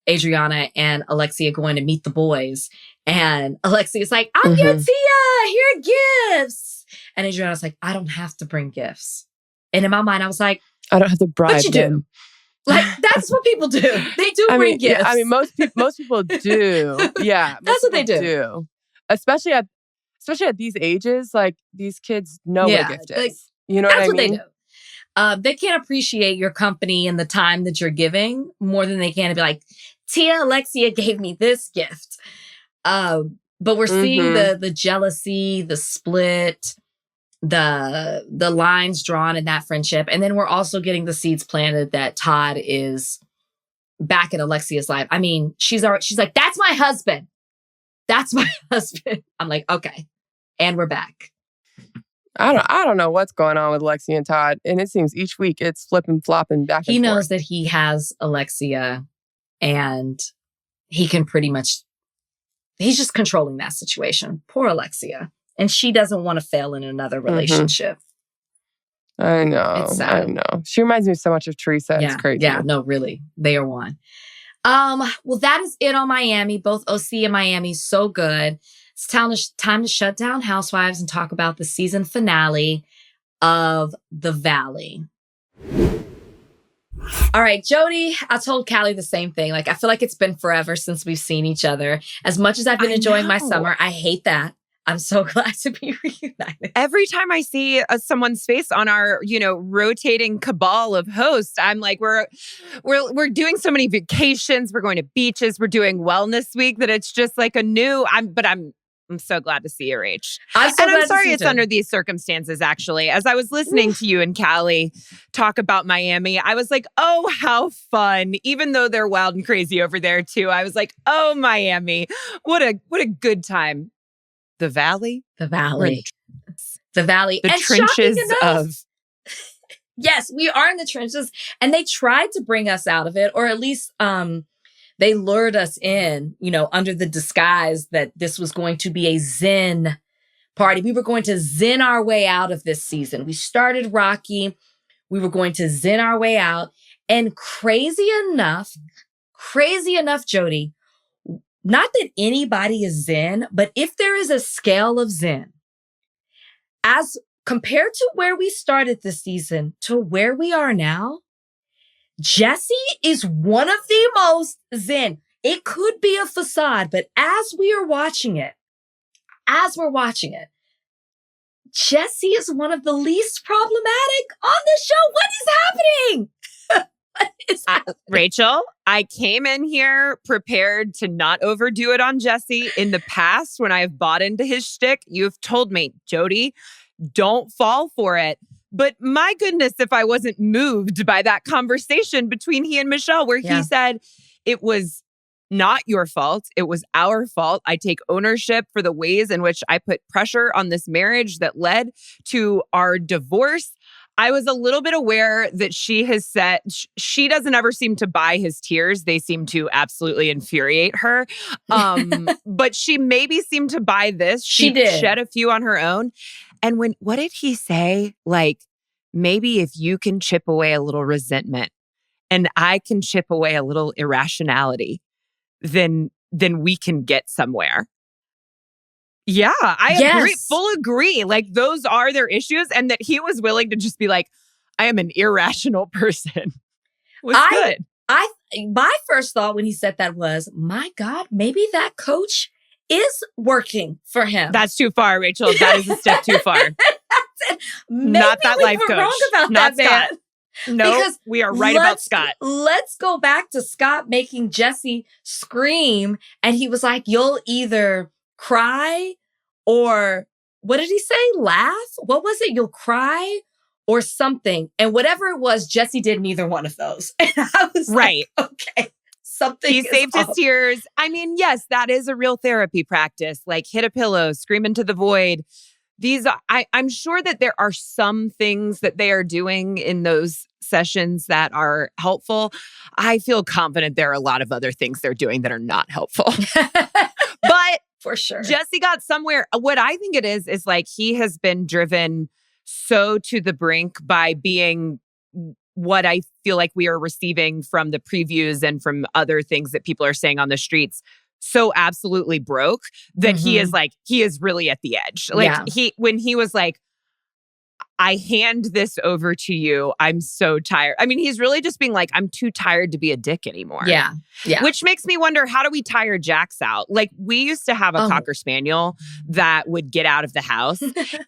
Adriana and Alexia going to meet the boys, and Alexia's like, I'm your Tia, here are gifts, and Adriana's like, I don't have to bring gifts. And in my mind I was like, I don't have to bribe them. Like, that's what people do. They do bring gifts. Yeah, most people do. Yeah, that's what they do. Especially at these ages, like, these kids know what a gift is. Like, you know what I mean? That's what they do. They can't appreciate your company and the time that you're giving more than they can to be like, Tia, Alexia gave me this gift. But we're seeing the jealousy, the split, the lines drawn in that friendship. And then we're also getting the seeds planted that Todd is back in Alexia's life. I mean, she's like, that's my husband. That's my husband. I'm like, okay. And we're back. I don't know what's going on with Alexia and Todd. And it seems each week it's flipping, flopping back and forth. He knows that he has Alexia, and he can pretty much, he's just controlling that situation. Poor Alexia. And she doesn't want to fail in another relationship. I know. It's sad. I know. She reminds me so much of Teresa. Yeah, it's crazy. Yeah, no, really. They are one. Well, that is it on Miami. Both OC and Miami, so good. It's time to shut down Housewives and talk about the season finale of The Valley. All right, Jodi, I told Callie the same thing. Like, I feel like it's been forever since we've seen each other. As much as I've been enjoying my summer, I hate that. I'm so glad to be reunited. Every time I see someone's face on our, rotating cabal of hosts, I'm like, we're doing so many vacations. We're going to beaches. We're doing wellness week that it's just like I'm so glad to see RH. I'm sorry it's under these circumstances, actually. As I was listening to you and Callie talk about Miami, I was like, oh, how fun. Even though they're wild and crazy over there, too. I was like, oh, Miami. What a good time. The Valley? The Valley. The Valley. The and trenches of... Yes, we are in the trenches. And they tried to bring us out of it, or at least they lured us in, under the disguise that this was going to be a Zen party. We were going to Zen our way out of this season. We started rocky. We were going to Zen our way out. And crazy enough, Jodi, not that anybody is Zen, but if there is a scale of Zen, as compared to where we started this season to where we are now, Jesse is one of the most Zen. It could be a facade, but as we're watching it, Jesse is one of the least problematic on the show. What is happening? What is happening? Rachel, I came in here prepared to not overdo it on Jesse. In the past, when I have bought into his shtick, you've told me, Jodi, don't fall for it. But my goodness, if I wasn't moved by that conversation between he and Michelle, where he said, it was not your fault. It was our fault. I take ownership for the ways in which I put pressure on this marriage that led to our divorce. I was a little bit aware that she has said she doesn't ever seem to buy his tears. They seem to absolutely infuriate her. But she maybe seemed to buy this. She did. Shed a few on her own. And what did he say? Like, maybe if you can chip away a little resentment and I can chip away a little irrationality, then we can get somewhere. Yeah, I agree. Full agree. Like, those are their issues. And that he was willing to just be like, I am an irrational person. Was good. My first thought when he said that was, my God, maybe that coach is working for him. That's too far, Rachel. That is a step too far. Not that life coach. Wrong about Not that Scott. No, because we are right about Scott. Let's go back to Scott making Jesse scream. And he was like, you'll either cry or, what did he say? Laugh? What was it? You'll cry or something. And whatever it was, Jesse did neither one of those. And I was like, okay. He saved his tears. I mean, yes, that is a real therapy practice. Like, hit a pillow, scream into the void. I'm sure that there are some things that they are doing in those sessions that are helpful. I feel confident there are a lot of other things they're doing that are not helpful. But for sure, Jesse got somewhere. What I think it is like he has been driven so to the brink by being what I feel like we are receiving from the previews and from other things that people are saying on the streets, so absolutely broke that he is really at the edge. Like, when he was like, I hand this over to you. I'm so tired. I mean, he's really just being like, I'm too tired to be a dick anymore. Yeah. Which makes me wonder, how do we tire Jax out? Like, we used to have a Cocker Spaniel that would get out of the house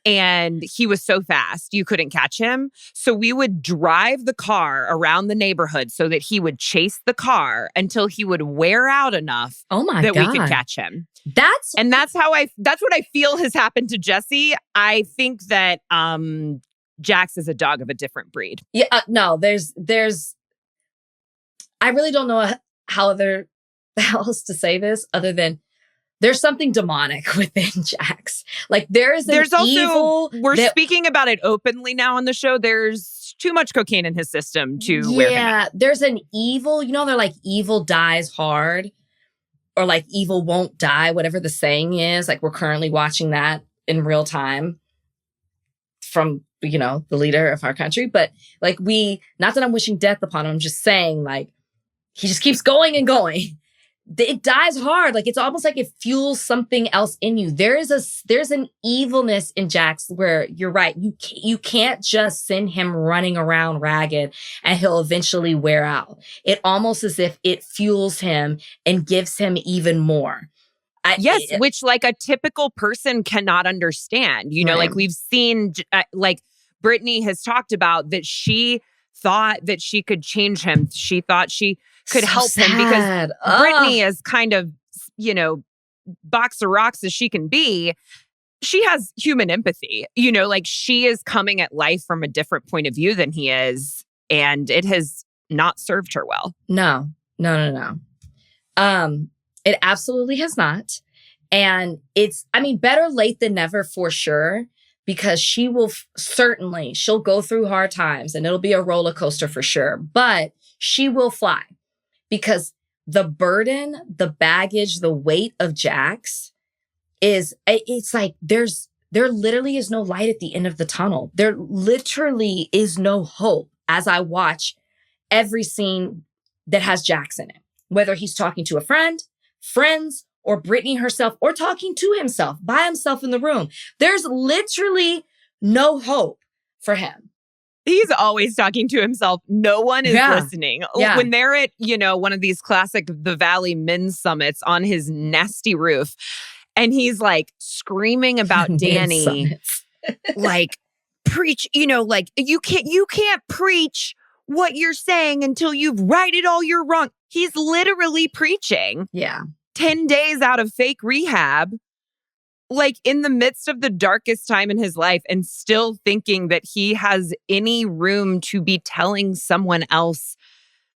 and he was so fast, you couldn't catch him. So we would drive the car around the neighborhood so that he would chase the car until he would wear out enough that we could catch him. That's what I feel has happened to Jesse. I think that Jax is a dog of a different breed. Yeah, no, there's I really don't know how else to say this other than there's something demonic within Jax. Like, there's also evil. We're speaking about it openly now on the show. There's too much cocaine in his system to wear him out. Yeah, there's an evil. They're like, evil dies hard. Or like, evil won't die, whatever the saying is. Like, we're currently watching that in real time from, the leader of our country. But like not that I'm wishing death upon him, I'm just saying like, he just keeps going and going. It dies hard. Like it's almost like it fuels something else in you. There's an evilness in Jax where you're right. You can't just send him running around ragged and he'll eventually wear out. It almost as if it fuels him and gives him even more. Which like a typical person cannot understand. Right. Like we've seen, like Britney has talked about that she thought that she could change him. She thought she could help him because Britney is kind of, box of rocks as she can be. She has human empathy, like she is coming at life from a different point of view than he is. And it has not served her well. No. It absolutely has not. And better late than never for sure, because she will she'll go through hard times and it'll be a roller coaster for sure, but she will fly because the burden, the baggage, the weight of Jax it's like there literally is no light at the end of the tunnel. There literally is no hope as I watch every scene that has Jax in it, whether he's talking to a friend, friends, or Britney herself, or talking to himself by himself in the room. There's literally no hope for him. He's always talking to himself. No one is listening. Yeah. When they're at, one of these classic The Valley men's summits on his nasty roof, and he's like screaming about Danny, like preach, like you can't preach what you're saying until you've righted all your wrong. He's literally preaching. Yeah. 10 days out of fake rehab, like in the midst of the darkest time in his life, and still thinking that he has any room to be telling someone else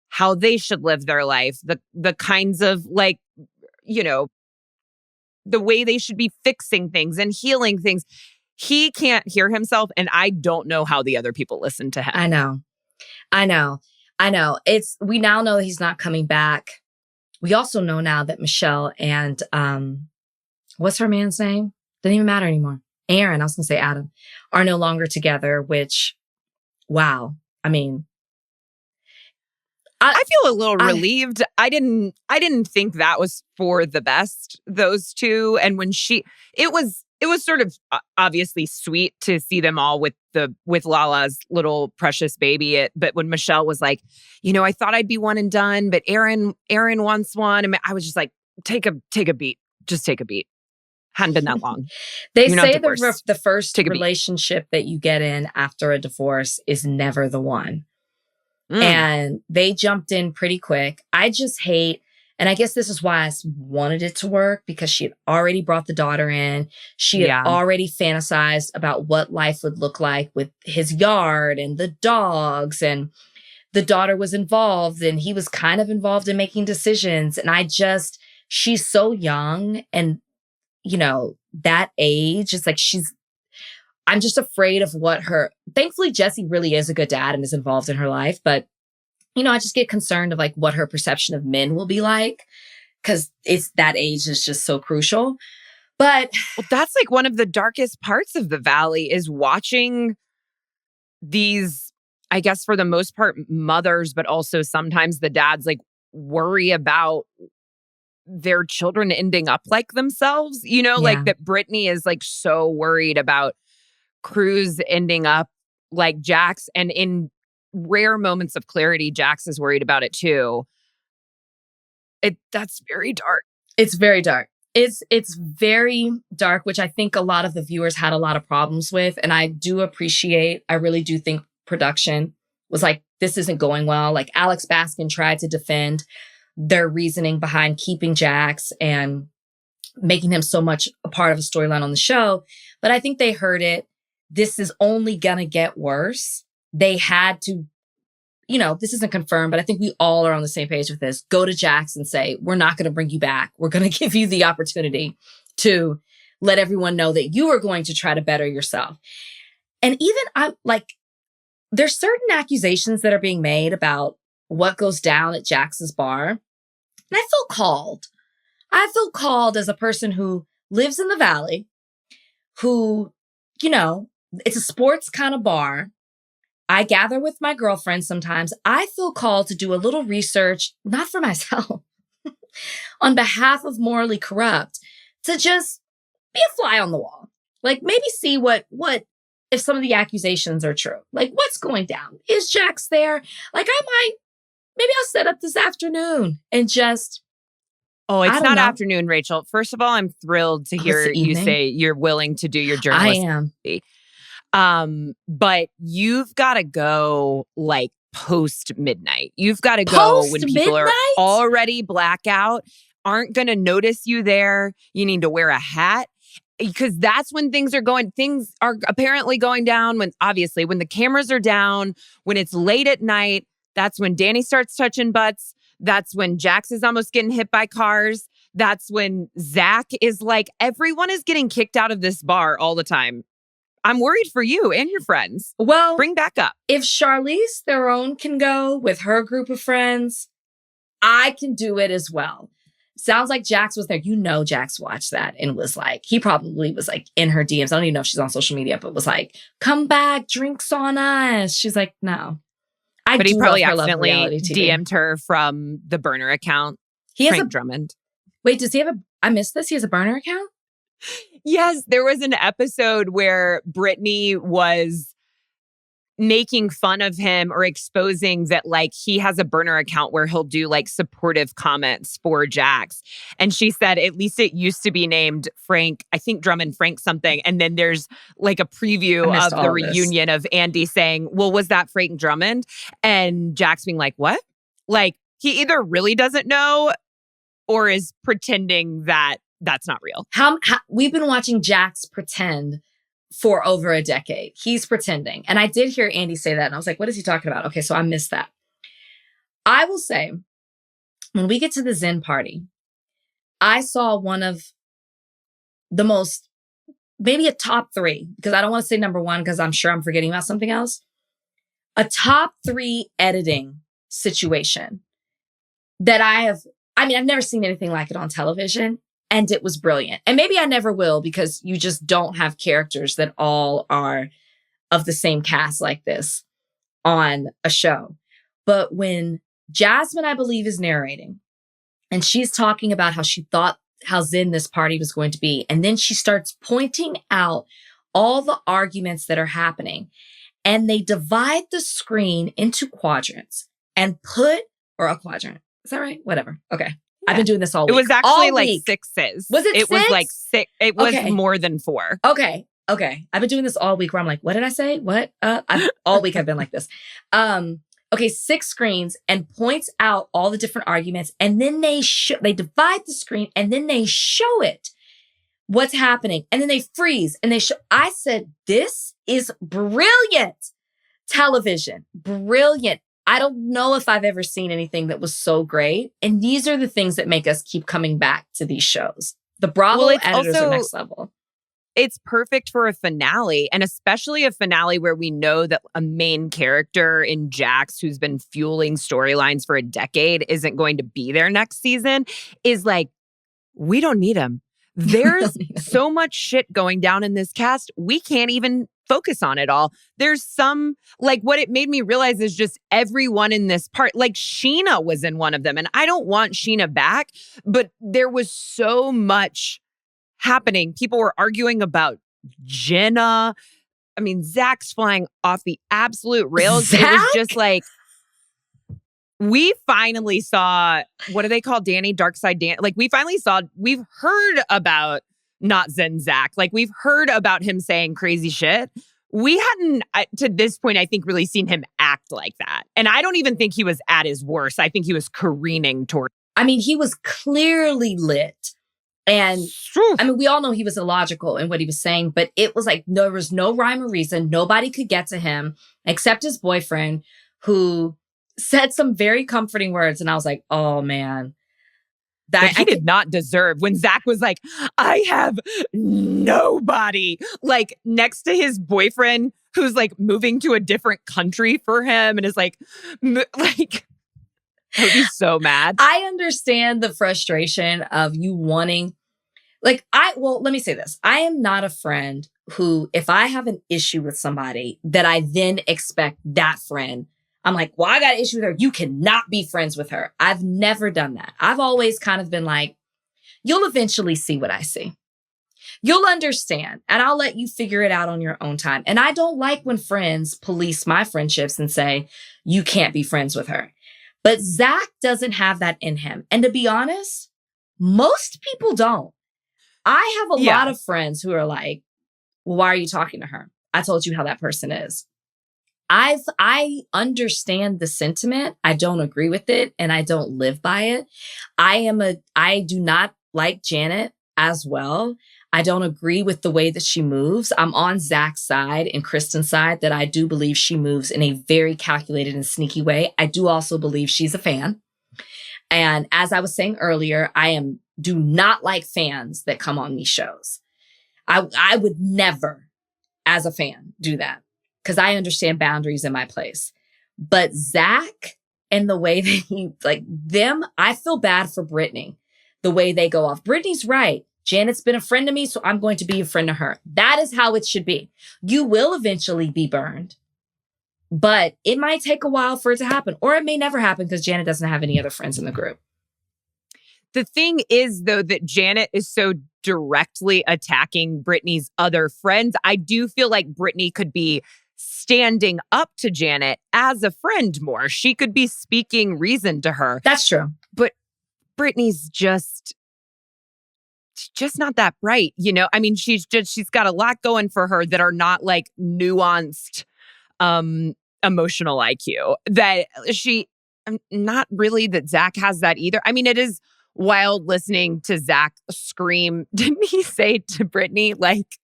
how they should live their life, the kinds of like, the way they should be fixing things and healing things. He can't hear himself, and I don't know how the other people listen to him. I know. We now know that he's not coming back. We also know now that Michelle and, what's her man's name? Doesn't even matter anymore. Aaron, I was going to say Adam, are no longer together, which, wow. I feel a little relieved. I didn't think that was for the best, those two. And when it was sort of obviously sweet to see them all with Lala's little precious baby. But when Michelle was like, I thought I'd be one and done, but Aaron wants one. I was just like, take a beat. Just take a beat. Hadn't been that long. They say the first relationship that you get in after a divorce is never the one. And they jumped in pretty quick. I just hate, and I guess this is why I wanted it to work, because she had already brought the daughter in. She had already fantasized about what life would look like with his yard and the dogs, and the daughter was involved and he was kind of involved in making decisions. And she's so young, and that age, it's like I'm just afraid of thankfully Jesse really is a good dad and is involved in her life. But, I just get concerned of like what her perception of men will be like, because that age is just so crucial. But that's like one of the darkest parts of The Valley is watching these, I guess for the most part, mothers, but also sometimes the dads like worry about their children ending up like themselves, like that Britney is like so worried about Cruz ending up like Jax, and in rare moments of clarity, Jax is worried about it too. That's very dark. It's very dark. It's very dark, which I think a lot of the viewers had a lot of problems with. And I really do think production was like, this isn't going well. Like Alex Baskin tried to defend their reasoning behind keeping Jax and making him so much a part of a storyline on the show. But I think they heard it. This is only going to get worse. They had to, this isn't confirmed, but I think we all are on the same page with this. Go to Jax and say, we're not going to bring you back. We're going to give you the opportunity to let everyone know that you are going to try to better yourself. And even there's certain accusations that are being made about what goes down at Jax's bar. And I feel called. I feel called as a person who lives in the Valley, who, you know, it's a sports kind of bar. I gather with my girlfriends sometimes. I feel called to do a little research, not for myself, on behalf of Morally Corrupt, to just be a fly on the wall. Like, maybe see what if some of the accusations are true. Like, what's going down? Is Jax there? Like, maybe I'll set up this afternoon and just... Oh, it's not afternoon, Rachel. First of all, I'm thrilled to hear you say you're willing to do your journalism. I am. But you've got to go like post midnight. You've got to go when people are already blackout, aren't going to notice you there. You need to wear a hat. Because that's when things are apparently going down when the cameras are down, when it's late at night, that's when Danny starts touching butts. That's when Jax is almost getting hit by cars. That's when Zach is like, everyone is getting kicked out of this bar all the time. I'm worried for you and your friends. Well, bring back up. If Charlize Theron can go with her group of friends, I can do it as well. Sounds like Jax was there. You know, Jax watched that and was like, he probably was like in her DMs. I don't even know if she's on social media, but was like, come back, drinks on us. She's like, no. But he probably accidentally DM'd her from the burner account. He has Frank Drummond. Wait, does he have I missed this? He has a burner account? Yes, there was an episode where Britney was making fun of him or exposing that like he has a burner account where he'll do like supportive comments for Jax. And she said, at least it used to be named Frank, I think Drummond Frank something. And then there's like a preview of the reunion of Andy saying, well, was that Frank Drummond? And Jax being like, what? Like he either really doesn't know or is pretending that that's not real. We've been watching Jax pretend for over a decade. He's pretending. And I did hear Andy say that. And I was like, what is he talking about? Okay, so I missed that. I will say, when we get to the Zen party, I saw one of the most, maybe a top 3, because I don't want to say number 1, because I'm sure I'm forgetting about something else. A top 3 editing situation that I've never seen anything like it on television. And it was brilliant. And maybe I never will, because you just don't have characters that all are of the same cast like this on a show. But when Jasmine, I believe, is narrating, and she's talking about how she thought how zen this party was going to be, and then she starts pointing out all the arguments that are happening, and they divide the screen into quadrants and or a quadrant. Is that right? Whatever. Okay. Yeah. I've been doing this all week. It was actually like 6s. Was it 6? It was like 6. It was more than 4. Okay. I've been doing this all week where I'm like, what did I say? What? All week I've been like this. Okay, 6 screens, and points out all the different arguments. And then they divide the screen, and then they show it. What's happening. And then they freeze and they show. I said, this is brilliant television. Brilliant. I don't know if I've ever seen anything that was so great. And these are the things that make us keep coming back to these shows. The Bravo editors are next level. It's perfect for a finale, and especially a finale where we know that a main character in Jax, who's been fueling storylines for a decade, isn't going to be there next season, is like, we don't need him. There's so much shit going down in this cast. We can't even focus on it all. There's some, like, what it made me realize is just everyone in this part, like Sheena was in one of them, and I don't want Sheena back, but there was so much happening. People were arguing about Jenna. I mean, Zach's flying off the absolute rails. Zach? It was just like, we finally saw, what do they call Danny? Dark Side Dan. Like, we've heard about not Zen Zach. Like, we've heard about him saying crazy shit. We hadn't, to this point, I think, really seen him act like that. And I don't even think he was at his worst. I think he was careening toward. I mean, he was clearly lit. And I mean, we all know he was illogical in what he was saying, but it was like, there was no rhyme or reason. Nobody could get to him except his boyfriend, who said some very comforting words. And I was like, oh man. That he did not deserve. When Zach was like, I have nobody, like, next to his boyfriend who's like moving to a different country for him and is like, I would be so mad. I understand the frustration of you wanting, Let me say this. I am not a friend who, if I have an issue with somebody, that I then expect that friend, I'm like, well, I got an issue with her. You cannot be friends with her. I've never done that. I've always kind of been like, you'll eventually see what I see. You'll understand, and I'll let you figure it out on your own time. And I don't like when friends police my friendships and say, you can't be friends with her. But Zach doesn't have that in him. And to be honest, most people don't. I have a lot of friends who are like, well, why are you talking to her? I told you how that person is. I understand the sentiment. I don't agree with it and I don't live by it. I do not like Janet as well. I don't agree with the way that she moves. I'm on Zach's side and Kristen's side that I do believe she moves in a very calculated and sneaky way. I do also believe she's a fan. And as I was saying earlier, do not like fans that come on these shows. I would never, as a fan, do that because I understand boundaries in my place. But Zach and the way that he, I feel bad for Britney, the way they go off. Britney's right. Janet's been a friend to me, so I'm going to be a friend to her. That is how it should be. You will eventually be burned, but it might take a while for it to happen, or it may never happen because Janet doesn't have any other friends in the group. The thing is, though, that Janet is so directly attacking Britney's other friends. I do feel like Britney could be standing up to Janet as a friend more. She could be speaking reason to her. That's true. But Britney's just not that bright, you know? I mean, she's got a lot going for her that are not like nuanced emotional IQ. That not really that Zach has that either. I mean, it is wild listening to Zach scream. Didn't he say to Britney, like,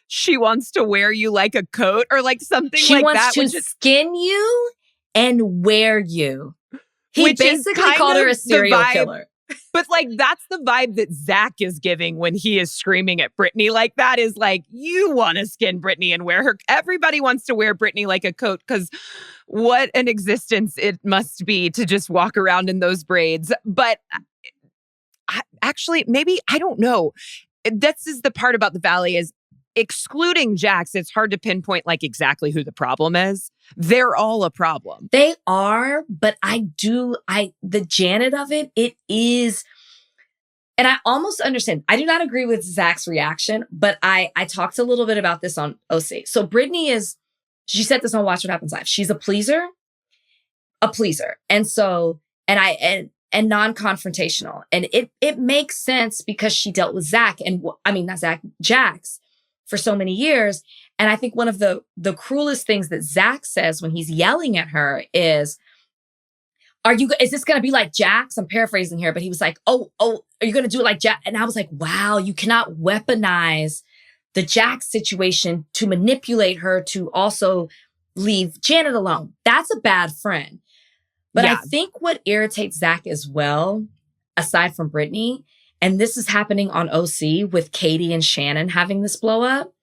she wants to wear you like a coat or like something like that? She wants to skin you and wear you. He basically called her a serial killer. But like, that's the vibe that Zach is giving when he is screaming at Britney. Like, that is like, you want to skin Britney and wear her. Everybody wants to wear Britney like a coat because what an existence it must be to just walk around in those braids. But actually, maybe, I don't know. This is the part about the Valley is excluding Jax, it's hard to pinpoint like exactly who the problem is. They're all a problem. They are, but the Janet of it is, and I almost understand. I do not agree with Zach's reaction, but I talked a little bit about this on OC. So Britney she said this on Watch What Happens Live. She's a pleaser. And so, and non-confrontational. And it makes sense because she dealt with Jax for so many years. And I think one of the cruelest things that Zach says when he's yelling at her is this going to be like Jax? I'm paraphrasing here, but he was like, oh, are you going to do it like Jax? And I was like, wow, you cannot weaponize the Jax situation to manipulate her to also leave Janet alone. That's a bad friend. But I think what irritates Zach as well, aside from Britney, and this is happening on OC with Katie and Shannon having this blow up.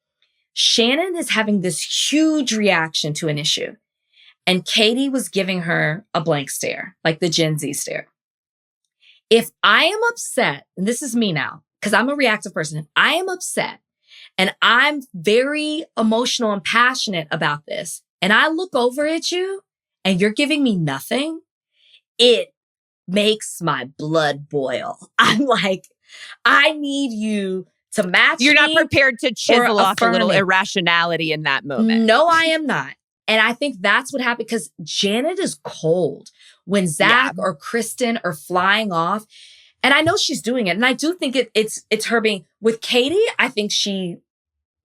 Shannon is having this huge reaction to an issue. And Katie was giving her a blank stare, like the Gen Z stare. If I am upset, and this is me now, because I'm a reactive person. If I am upset and I'm very emotional and passionate about this, and I look over at you and you're giving me nothing, it makes my blood boil. I'm like, I need you to match. You're not prepared to chisel off a little irrationality in that moment. No, I am not. And I think that's what happened because Janet is cold when Zach or Kristen are flying off. And I know she's doing it. And I do think it's her being with Katie. I think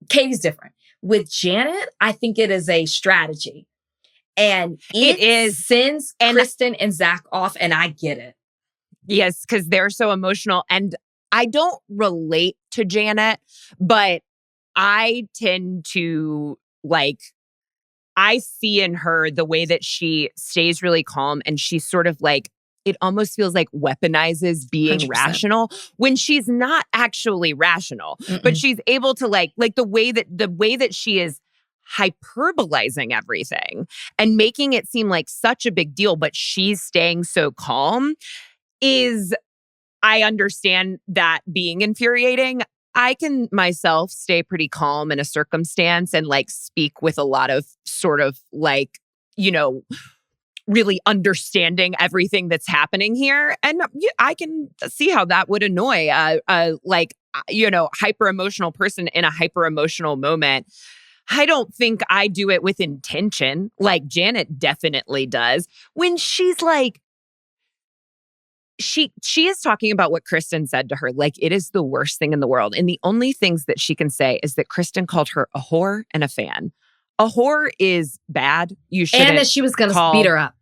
Katie's different. With Janet, I think it is a strategy. And it sends Kristen and Zach off, and I get it. Yes, because they're so emotional. And I don't relate to Janet, but I tend to I see in her the way that she stays really calm and she's sort of like, it almost feels like weaponizes being 100%. rational when she's not actually rational. Mm-mm. But she's able to like the way that she is hyperbolizing everything and making it seem like such a big deal, but she's staying so calm is, I understand that being infuriating. I can myself stay pretty calm in a circumstance and like speak with a lot of sort of like, really understanding everything that's happening here. And I can see how that would annoy a hyper emotional person in a hyper emotional moment. I don't think I do it with intention, like Janet definitely does. When she's like, she is talking about what Kristen said to her, like it is the worst thing in the world. And the only things that she can say is that Kristen called her a whore and a fan. A whore is bad. You shouldn't. And that she was going to beat her up.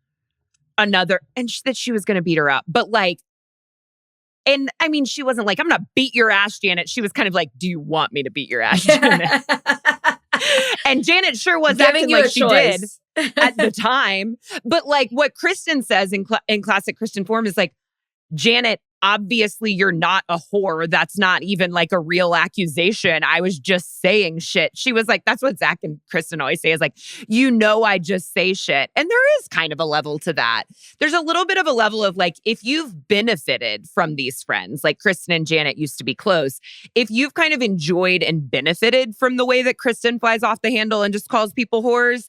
That she was going to beat her up. But like, and I mean, she wasn't like, I'm going to beat your ass, Janet. She was kind of like, do you want me to beat your ass, Janet? And Janet sure was acting like she did at the time. But like what Kristen says in classic Kristen form is like, Janet, obviously you're not a whore. That's not even like a real accusation. I was just saying shit. She was like, that's what Zach and Kristen always say is like, I just say shit. And there is kind of a level to that. There's a little bit of a level of like, if you've benefited from these friends, like Kristen and Janet used to be close. If you've kind of enjoyed and benefited from the way that Kristen flies off the handle and just calls people whores,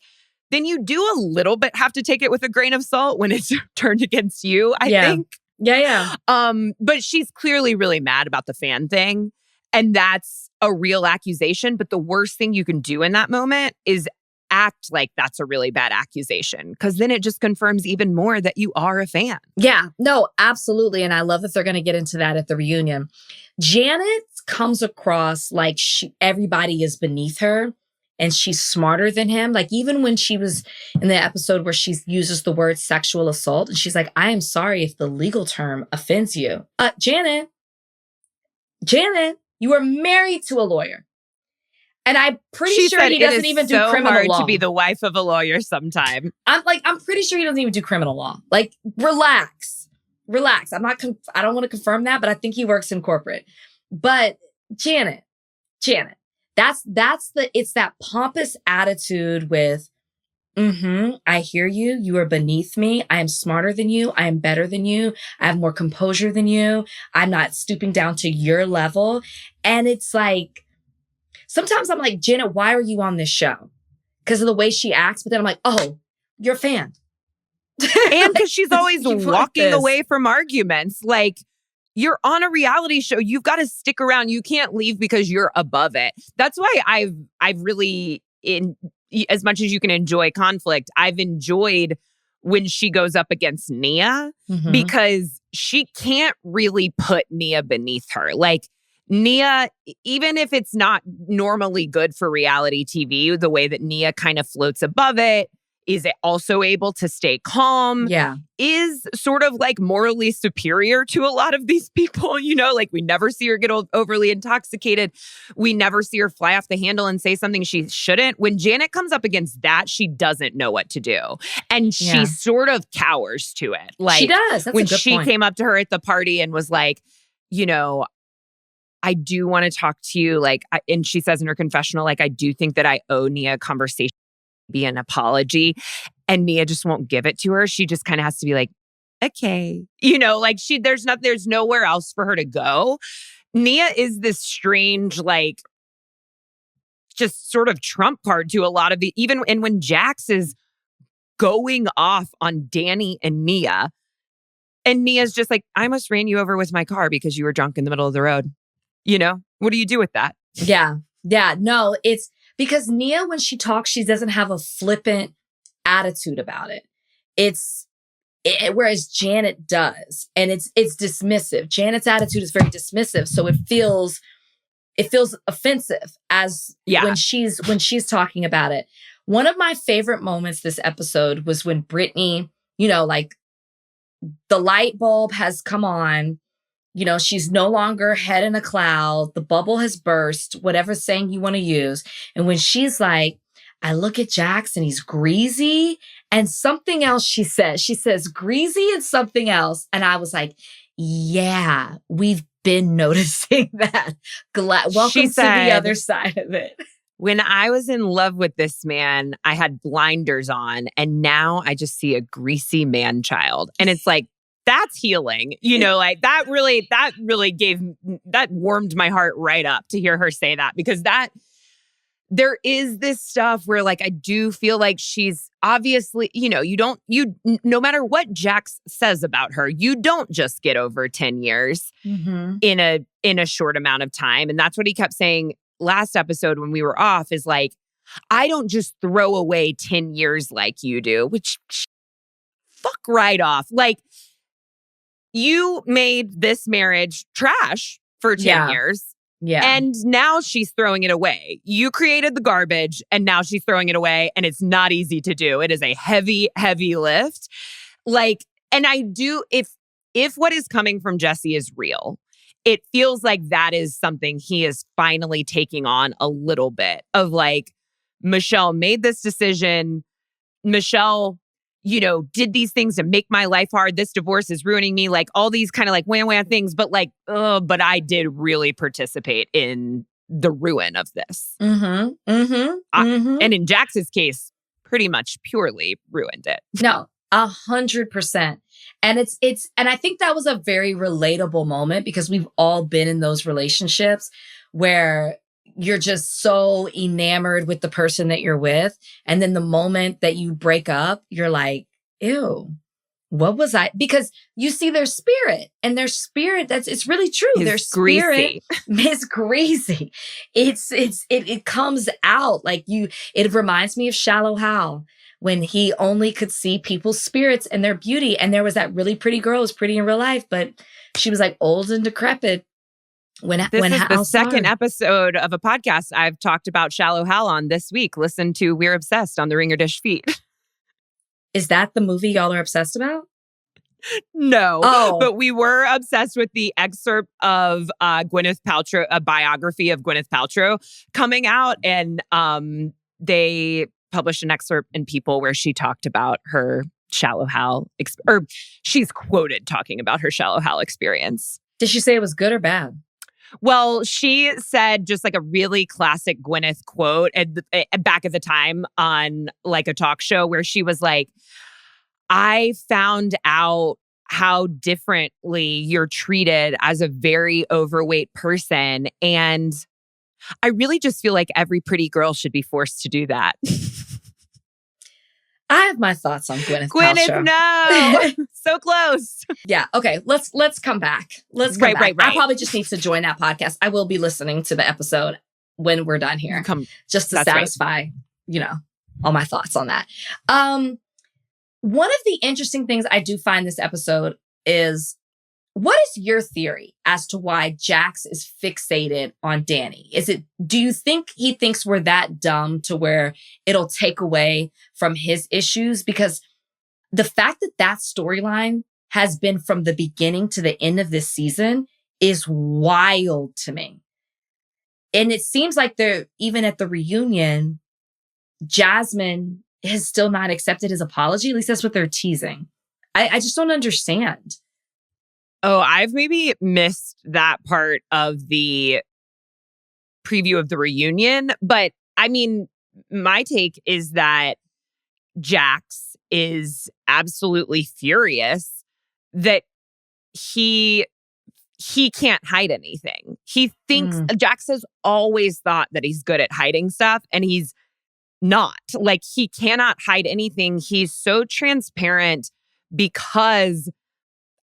then you do a little bit have to take it with a grain of salt when it's turned against you, I think. Yeah. But she's clearly really mad about the fan thing. And that's a real accusation. But the worst thing you can do in that moment is act like that's a really bad accusation. Because then it just confirms even more that you are a fan. Yeah, no, absolutely. And I love that they're going to get into that at the reunion. Janet comes across like everybody is beneath her. And she's smarter than him. Like even when she was in the episode where she uses the word sexual assault and she's like, I am sorry if the legal term offends you. Janet, you are married to a lawyer. And I'm pretty sure he doesn't even do criminal law. It's so hard to be the wife of a lawyer sometime. I'm pretty sure he doesn't even do criminal law. Like, relax. I don't want to confirm that, but I think he works in corporate. But Janet, it's that pompous attitude with, I hear you. You are beneath me. I am smarter than you. I am better than you. I have more composure than you. I'm not stooping down to your level. And it's like, sometimes I'm like, Janet, why are you on this show? Because of the way she acts. But then I'm like, oh, you're a fan. And because she's always walking away from arguments. Like, you're on a reality show. You've got to stick around. You can't leave because you're above it. That's why I've really, as much as you can enjoy conflict, I've enjoyed when she goes up against Nia because she can't really put Nia beneath her. Like Nia, even if it's not normally good for reality TV, the way that Nia kind of floats above it, is it also able to stay calm? Yeah. Is sort of like morally superior to a lot of these people, like we never see her get overly intoxicated. We never see her fly off the handle and say something she shouldn't. When Janet comes up against that, she doesn't know what to do. And she sort of cowers to it. Like she does. That's when a good she point. came up to her at the party and was like, I do want to talk to you. Like, and she says in her confessional, like, I do think that I owe Nia a conversation, be an apology, and Nia just won't give it to her. She just kind of has to be like, okay, like there's nowhere else for her to go. Nia is this strange, like, just sort of trump card to a lot of and when Jax is going off on Danny and Nia Nia's just like, I almost ran you over with my car because you were drunk in the middle of the road. What do you do with that? Yeah. No, it's because Nia, when she talks, she doesn't have a flippant attitude about it. Whereas Janet does, and it's dismissive. Janet's attitude is very dismissive, so it feels offensive when she's talking about it. One of my favorite moments this episode was when Britney, like the light bulb has come on. She's no longer head in a cloud. The bubble has burst, whatever saying you want to use. And when she's like, I look at Jax and he's greasy and something else she says greasy and something else. And I was like, yeah, we've been noticing that. Welcome to the other side of it. When I was in love with this man, I had blinders on and now I just see a greasy man child. And it's like, that's healing. Like that really that warmed my heart right up to hear her say that, because there is this stuff where like I do feel like she's obviously, no matter what Jax says about her, you don't just get over 10 years in a short amount of time. And that's what he kept saying last episode when we were off, is like, I don't just throw away 10 years like you do, which fuck right off. Like, you made this marriage trash for 10 years. Yeah. And now she's throwing it away. You created the garbage and now she's throwing it away, and it's not easy to do. It is a heavy, heavy lift. Like, and I do, if what is coming from Jesse is real, it feels like that is something he is finally taking on a little bit of, like, Michelle made this decision. Michelle, did these things to make my life hard. This divorce is ruining me. Like, all these kind of like wham things. But like, but I did really participate in the ruin of this. And in Jax's case, pretty much purely ruined it. No, 100%. And and I think that was a very relatable moment, because we've all been in those relationships where you're just so enamored with the person that you're with. And then the moment that you break up, you're like, ew, what was I? Because you see their spirit, and their spirit, it's really true. Their spirit is greasy. It comes out like it reminds me of Shallow Hal, when he only could see people's spirits and their beauty. And there was that really pretty girl who was pretty in real life, but she was like old and decrepit. This is the second episode of a podcast I've talked about Shallow Hal on this week. Listen to We're Obsessed on the Ringer Dish feed. Is that the movie y'all are obsessed about? No. But we were obsessed with the excerpt of Gwyneth Paltrow, a biography of Gwyneth Paltrow coming out. And they published an excerpt in People where she talked about her Shallow Hal, or she's quoted talking about her Shallow Hal experience. Did she say it was good or bad? Well, she said just like a really classic Gwyneth quote back at the time on like a talk show, where she was like, I found out how differently you're treated as a very overweight person. And I really just feel like every pretty girl should be forced to do that. I have my thoughts on Gwyneth Paltrow. No, so close. Yeah. Okay. Let's come back. Let's come back. Right. I probably just need to join that podcast. I will be listening to the episode when we're done here, just to satisfy, all my thoughts on that. One of the interesting things I do find this episode is, what is your theory as to why Jax is fixated on Danny? Do you think he thinks we're that dumb to where it'll take away from his issues? Because the fact that storyline has been from the beginning to the end of this season is wild to me. And it seems like even at the reunion, Jasmine has still not accepted his apology. At least that's what they're teasing. I just don't understand. Oh, I've maybe missed that part of the preview of the reunion. But I mean, my take is that Jax is absolutely furious that he can't hide anything. He thinks Jax has always thought that he's good at hiding stuff, and he's not. Like, he cannot hide anything. He's so transparent because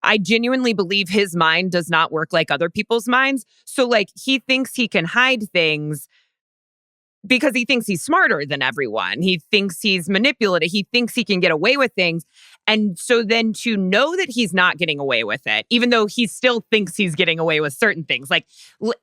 I genuinely believe his mind does not work like other people's minds. So like, he thinks he can hide things because he thinks he's smarter than everyone. He thinks he's manipulative. He thinks he can get away with things. And so then to know that he's not getting away with it, even though he still thinks he's getting away with certain things, like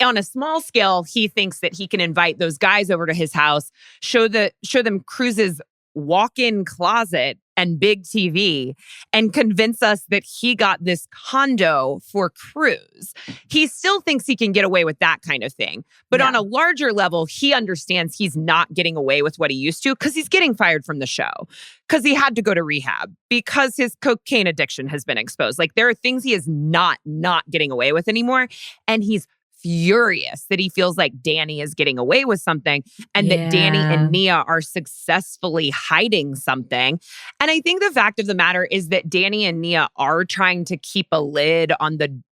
on a small scale, he thinks that he can invite those guys over to his house, show them Cruz's walk-in closet and big TV, and convince us that he got this condo for Cruz. He still thinks he can get away with that kind of thing. But on a larger level, he understands he's not getting away with what he used to, because he's getting fired from the show, because he had to go to rehab, because his cocaine addiction has been exposed. Like, there are things he is not getting away with anymore. And he's furious that he feels like Danny is getting away with something and that Danny and Nia are successfully hiding something. And I think the fact of the matter is that Danny and Nia are trying to keep a lid on the,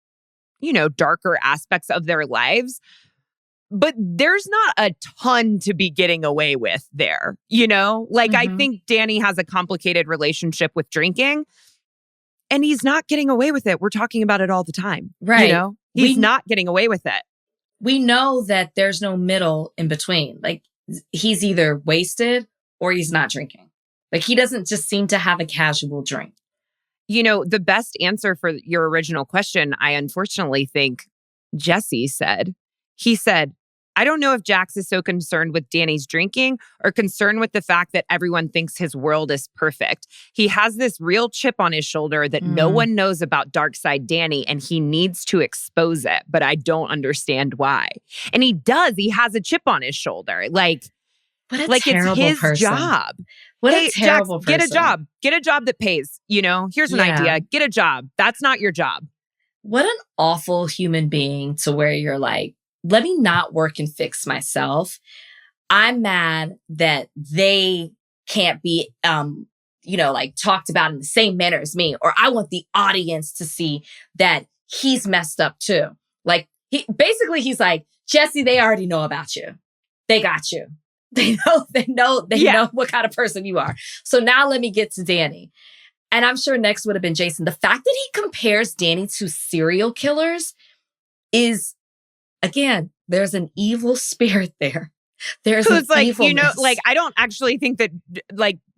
darker aspects of their lives. But there's not a ton to be getting away with there, I think Danny has a complicated relationship with drinking and he's not getting away with it. We're talking about it all the time. Right. He's not getting away with it. We know that there's no middle in between. Like he's either wasted or he's not drinking. Like he doesn't just seem to have a casual drink. The best answer for your original question, I unfortunately think Jesse said. He said, I don't know if Jax is so concerned with Danny's drinking or concerned with the fact that everyone thinks his world is perfect. He has this real chip on his shoulder that no one knows about Dark Side Danny, and he needs to expose it, but I don't understand why. And he does. He has a chip on his shoulder. Like it's his job. What a terrible Jax, person. Get a job. Get a job that pays. Here's an idea. Get a job. That's not your job. What an awful human being to where you're like, let me not work and fix myself. I'm mad that they can't be, talked about in the same manner as me. Or I want the audience to see that he's messed up too. Like he's like, Jesse, they already know about you. They got you. They know what kind of person you are. So now let me get to Danny. And I'm sure next would have been Jason. The fact that he compares Danny to serial killers is, again, there's an evil spirit there. There's an evilness. I don't actually think that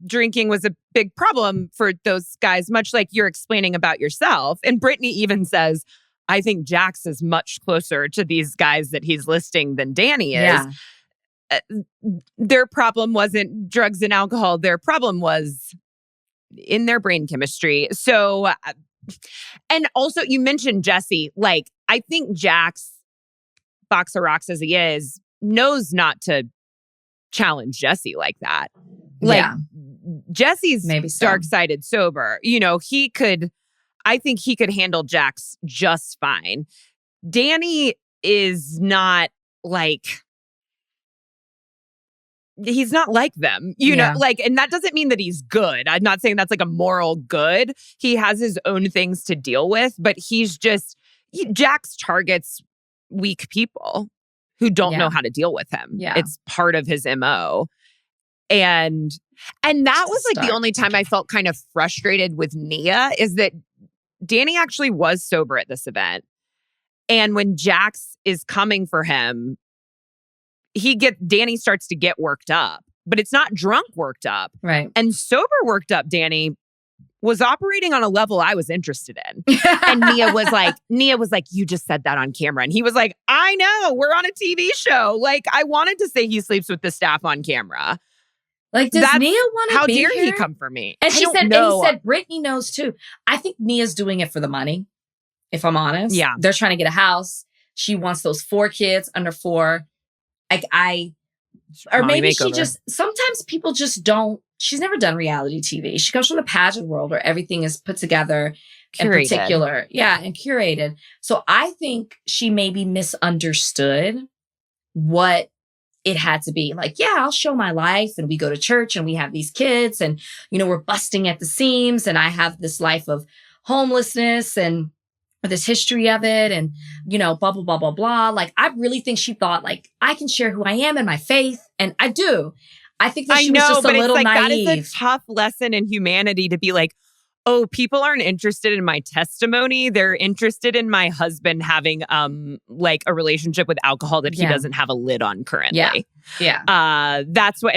drinking was a big problem for those guys, much like you're explaining about yourself. And Britney even says, I think Jax is much closer to these guys that he's listing than Danny is. Yeah. Their problem wasn't drugs and alcohol. Their problem was in their brain chemistry. So, and also you mentioned Jesse. I think Jax, box of rocks as he is, knows not to challenge Jesse like that. Jesse's maybe so. dark-sided sober. I think he could handle Jax just fine. Danny is not he's not like them, and that doesn't mean that he's good. I'm not saying that's a moral good. He has his own things to deal with, but Jax targets weak people who don't know how to deal with him. Yeah. It's part of his MO. And that was the only time I felt kind of frustrated with Nia is that Danny actually was sober at this event. And when Jax is coming for him, Danny starts to get worked up, but it's not drunk worked up. Right. And sober worked up Danny was operating on a level I was interested in. And Nia was like, you just said that on camera. And he was like, I know, we're on a TV show. I wanted to say he sleeps with the staff on camera. Does Nia want to How be dare here? he come for me? And he said, Britney knows too. I think Nia's doing it for the money, if I'm honest. Yeah. They're trying to get a house. She wants those 4 kids under 4. Or maybe she just, sometimes people just don't, she's never done reality TV. She comes from the pageant world where everything is put together in particular. Yeah, and curated. So I think she maybe misunderstood what it had to be. I'll show my life and we go to church and we have these kids and, we're busting at the seams and I have this life of homelessness and this history of it and, blah, blah, blah, blah, blah. I really think she thought, I can share who I am and my faith. And I do. I think that she was just a little naive. That is a tough lesson in humanity to be oh, people aren't interested in my testimony. They're interested in my husband having, a relationship with alcohol that he doesn't have a lid on currently. Yeah. That's what,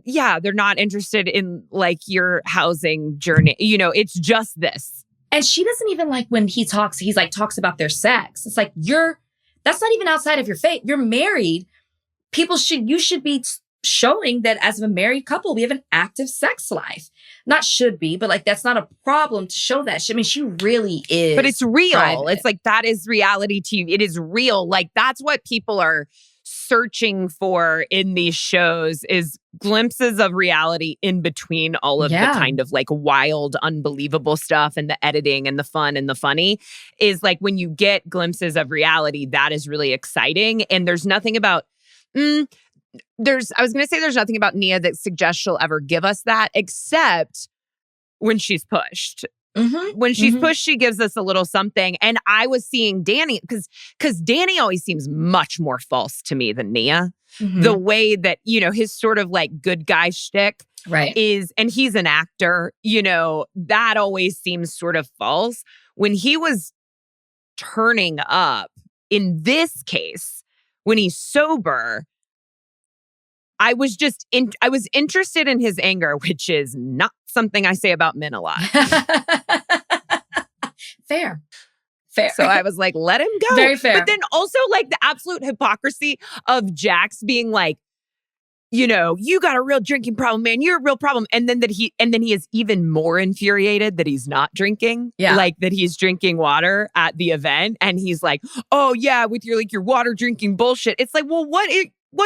they're not interested in, your housing journey. It's just this. And she doesn't even when he talks, he's talks about their sex. It's that's not even outside of your faith. You're married. You should be showing that as a married couple, we have an active sex life. Not should be, but that's not a problem to show that. She really is. But it's real. Private. It's that is reality TV. It is real. That's what people are searching for in these shows is glimpses of reality in between all of the kind of like wild, unbelievable stuff and the editing and the fun and the funny is like when you get glimpses of reality, that is really exciting. And there's nothing about, I was going to say there's nothing about Nia that suggests she'll ever give us that except when she's pushed. When she's pushed, she gives us a little something. And I was seeing Danny, because Danny always seems much more false to me than Nia. The way that, you know, his sort of like good guy shtick is, and he's an actor, you know, that always seems sort of false. When he was turning up, in this case, when he's sober, I was I was interested in his anger, which is not something I say about men a lot. Fair. So I was like, let him go. Very fair. But then also like the absolute hypocrisy of Jax being like, you know, you got a real drinking problem, man. You're a real problem. And then he is even more infuriated that he's not drinking. Yeah. Like that he's drinking water at the event. And he's like, oh yeah, with your water drinking bullshit. It's like, well, what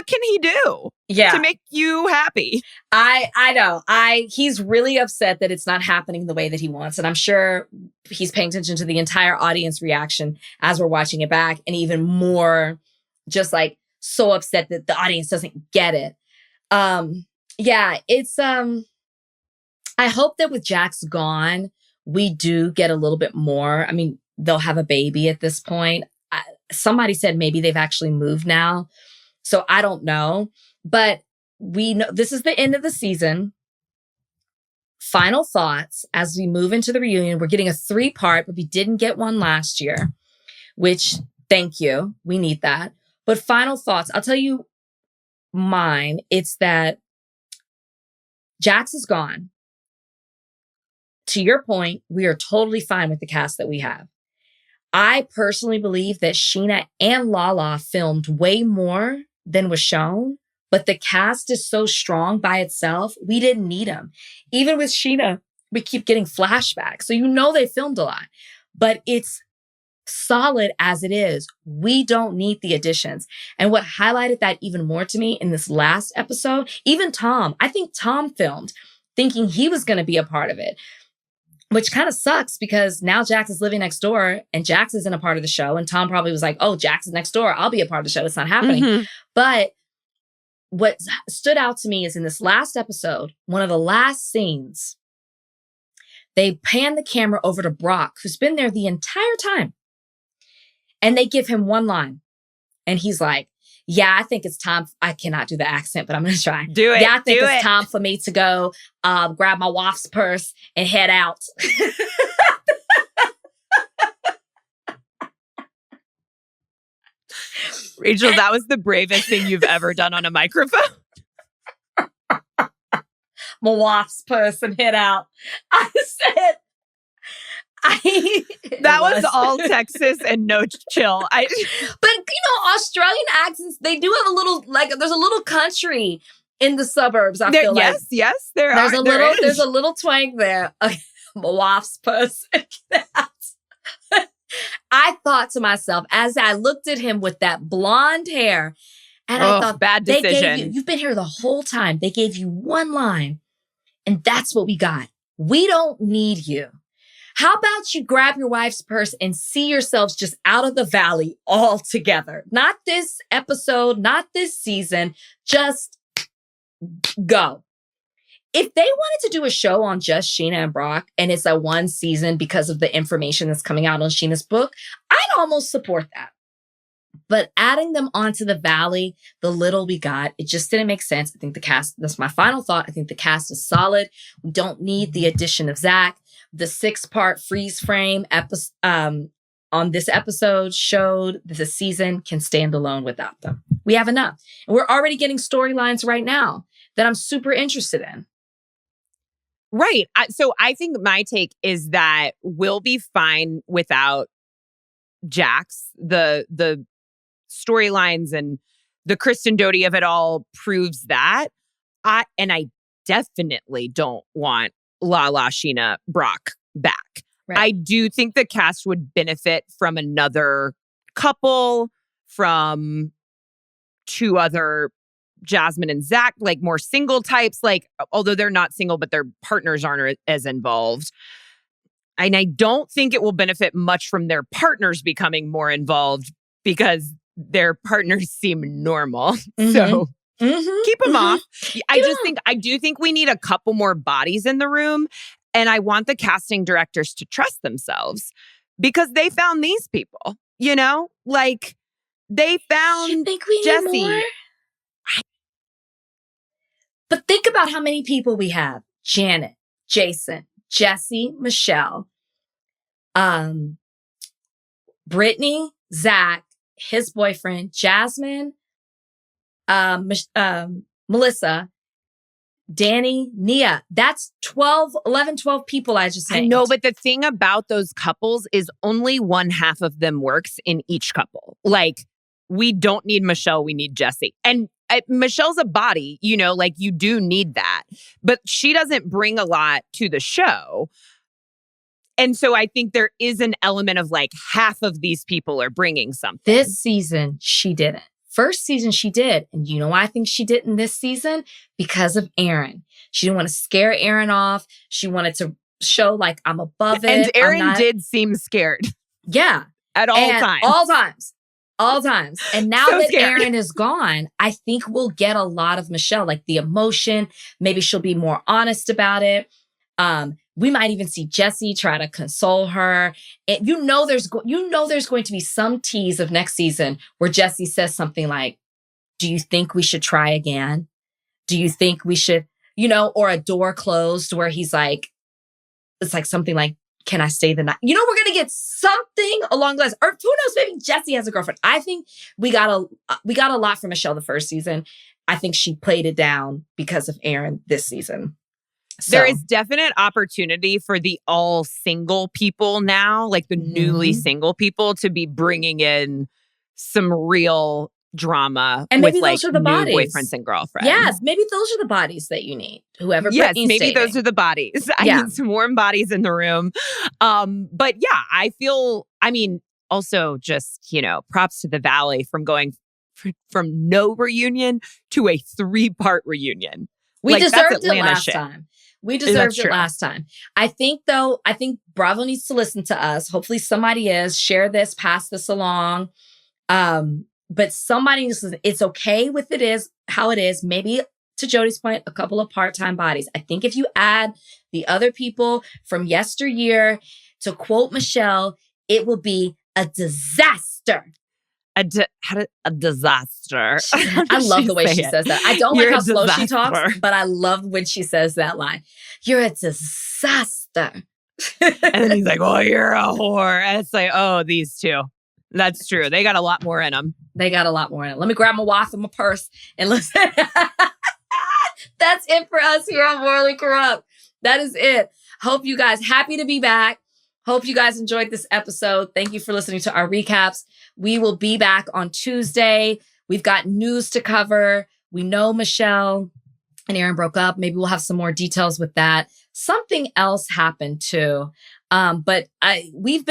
can he do to make you happy? I know. He's really upset that it's not happening the way that he wants. And I'm sure he's paying attention to the entire audience reaction as we're watching it back. And even more just like so upset that the audience doesn't get it. It's, I hope that with Jax gone, we do get a little bit more. I mean, they'll have a baby at this point. Somebody said maybe they've actually moved now. So I don't know, but we know this is the end of the season. Final thoughts as we move into the reunion. We're getting a 3-part, but we didn't get one last year, which thank you. We need that. But final thoughts. I'll tell you mine. It's that Jax is gone. To your point, we are totally fine with the cast that we have. I personally believe that Scheana and Lala filmed way more than was shown, but the cast is so strong by itself, we didn't need them. Even with Scheana, we keep getting flashbacks. So you know they filmed a lot, but it's solid as it is. We don't need the additions. And what highlighted that even more to me in this last episode, even Tom, I think Tom filmed thinking he was going to be a part of it. Which kind of sucks because now Jax is living next door and Jax isn't a part of the show. And Tom probably was like, oh, Jax is next door. I'll be a part of the show. It's not happening. But what stood out to me is in this last episode, one of the last scenes, they pan the camera over to Brock, who's been there the entire time. And they give him one line. And he's like, yeah, I think it's time. I cannot do the accent, but I'm going to try. Do it. Yeah, I think it's time for me to go grab my wife's purse and head out. Rachel, that was the bravest thing you've ever done on a microphone. My wife's purse and head out. I said, that was all Texas and no chill. But you know, Australian accents, they do have a little, like, there's a little country in the suburbs. I feel like yes, there's a little twang there. Okay, my wife's person. I thought to myself as I looked at him with that blonde hair, and I thought, bad decision. You've been here the whole time. They gave you one line, and that's what we got. We don't need you. How about you grab your wife's purse and see yourselves just out of the valley altogether? Not this episode, not this season, just go. If they wanted to do a show on just Scheana and Brock and it's a one season because of the information that's coming out on Sheena's book, I'd almost support that. But adding them onto the valley, the little we got, it just didn't make sense. I think the cast, that's my final thought. I think the cast is solid. We don't need the addition of Zach. The 6-part freeze frame on this episode showed that the season can stand alone without them. We have enough. And we're already getting storylines right now that I'm super interested in. Right. So I think my take is that we'll be fine without Jax. The storylines and the Kristen Jodi of it all proves that. I definitely don't want Lala, Scheana, Brock back. Right. I do think the cast would benefit from another couple, from two other, Jasmine and Zach, like more single types, like although they're not single, but their partners aren't as involved. And I don't think it will benefit much from their partners becoming more involved because their partners seem normal. So keep them off. I do think we need a couple more bodies in the room. And I want the casting directors to trust themselves because they found these people, you know, like they found You think we need Jesse. more? But think about how many people we have. Janet, Jason, Jesse, Michelle, Britney, Zach, his boyfriend, Jasmine, Melissa, Danny, Nia. That's 11, 12 people I just named. I know, but the thing about those couples is only one half of them works in each couple. Like, we don't need Michelle, we need Jesse. And Michelle's a body, you know, like you do need that. But she doesn't bring a lot to the show. And so I think there is an element of like half of these people are bringing something. This season, she didn't. First season, she did. And you know why I think she didn't this season? Because of Aaron. She didn't want to scare Aaron off. She wanted to show like, I'm above it. And Aaron did seem scared. Yeah. At all times. All times. And now So that scared. Aaron is gone, I think we'll get a lot of Michelle, like the emotion. Maybe she'll be more honest about it. We might even see Jesse try to console her. And you know there's going to be some tease of next season where Jesse says something like, do you think we should try again? Do you think we should, you know, or a door closed where he's like, it's like something like, can I stay the night? You know, we're going to get something along those lines. Or who knows, maybe Jesse has a girlfriend. I think we got a lot from Michelle the first season. I think she played it down because of Aaron this season. So. There is definite opportunity for the all single people now, like the newly single people, to be bringing in some real drama and with maybe like those are the new bodies. boyfriends and girlfriends. Yes, maybe those are the bodies that you need. Whoever yes, Britney's maybe dating. those are the bodies. I need some warm bodies in the room. But yeah, I feel, I mean, also just, you know, props to the Valley from going from no reunion to a 3-part reunion. We like, deserved it last time. We deserved it true. last time. I think Bravo needs to listen to us. Hopefully somebody is. Share this, pass this along. But somebody needs to listen. It's okay with it is how it is. Maybe to Jodi's point, a couple of part-time bodies. I think if you add the other people from yesteryear, to quote Michelle, it will be a disaster. A disaster. I love the way she says that. I don't You're like how a slow she disaster. talks, but I love when she says that line. You're a disaster. And then he's like, oh, you're a whore. And it's like, oh, these two. That's true. They got a lot more in them. They got a lot more in it. Let me grab my watch and my purse and listen. That's it for us here on Morally Corrupt. That is it. Hope you guys happy to be back. Hope you guys enjoyed this episode. Thank you for listening to our recaps. We will be back on Tuesday. We've got news to cover. We know Michelle and Aaron broke up. Maybe we'll have some more details with that. Something else happened too. But we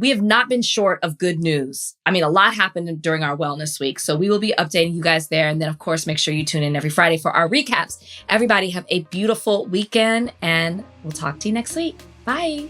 have not been short of good news. I mean, a lot happened during our wellness week. So we will be updating you guys there. And then, of course, make sure you tune in every Friday for our recaps. Everybody have a beautiful weekend and we'll talk to you next week. Bye.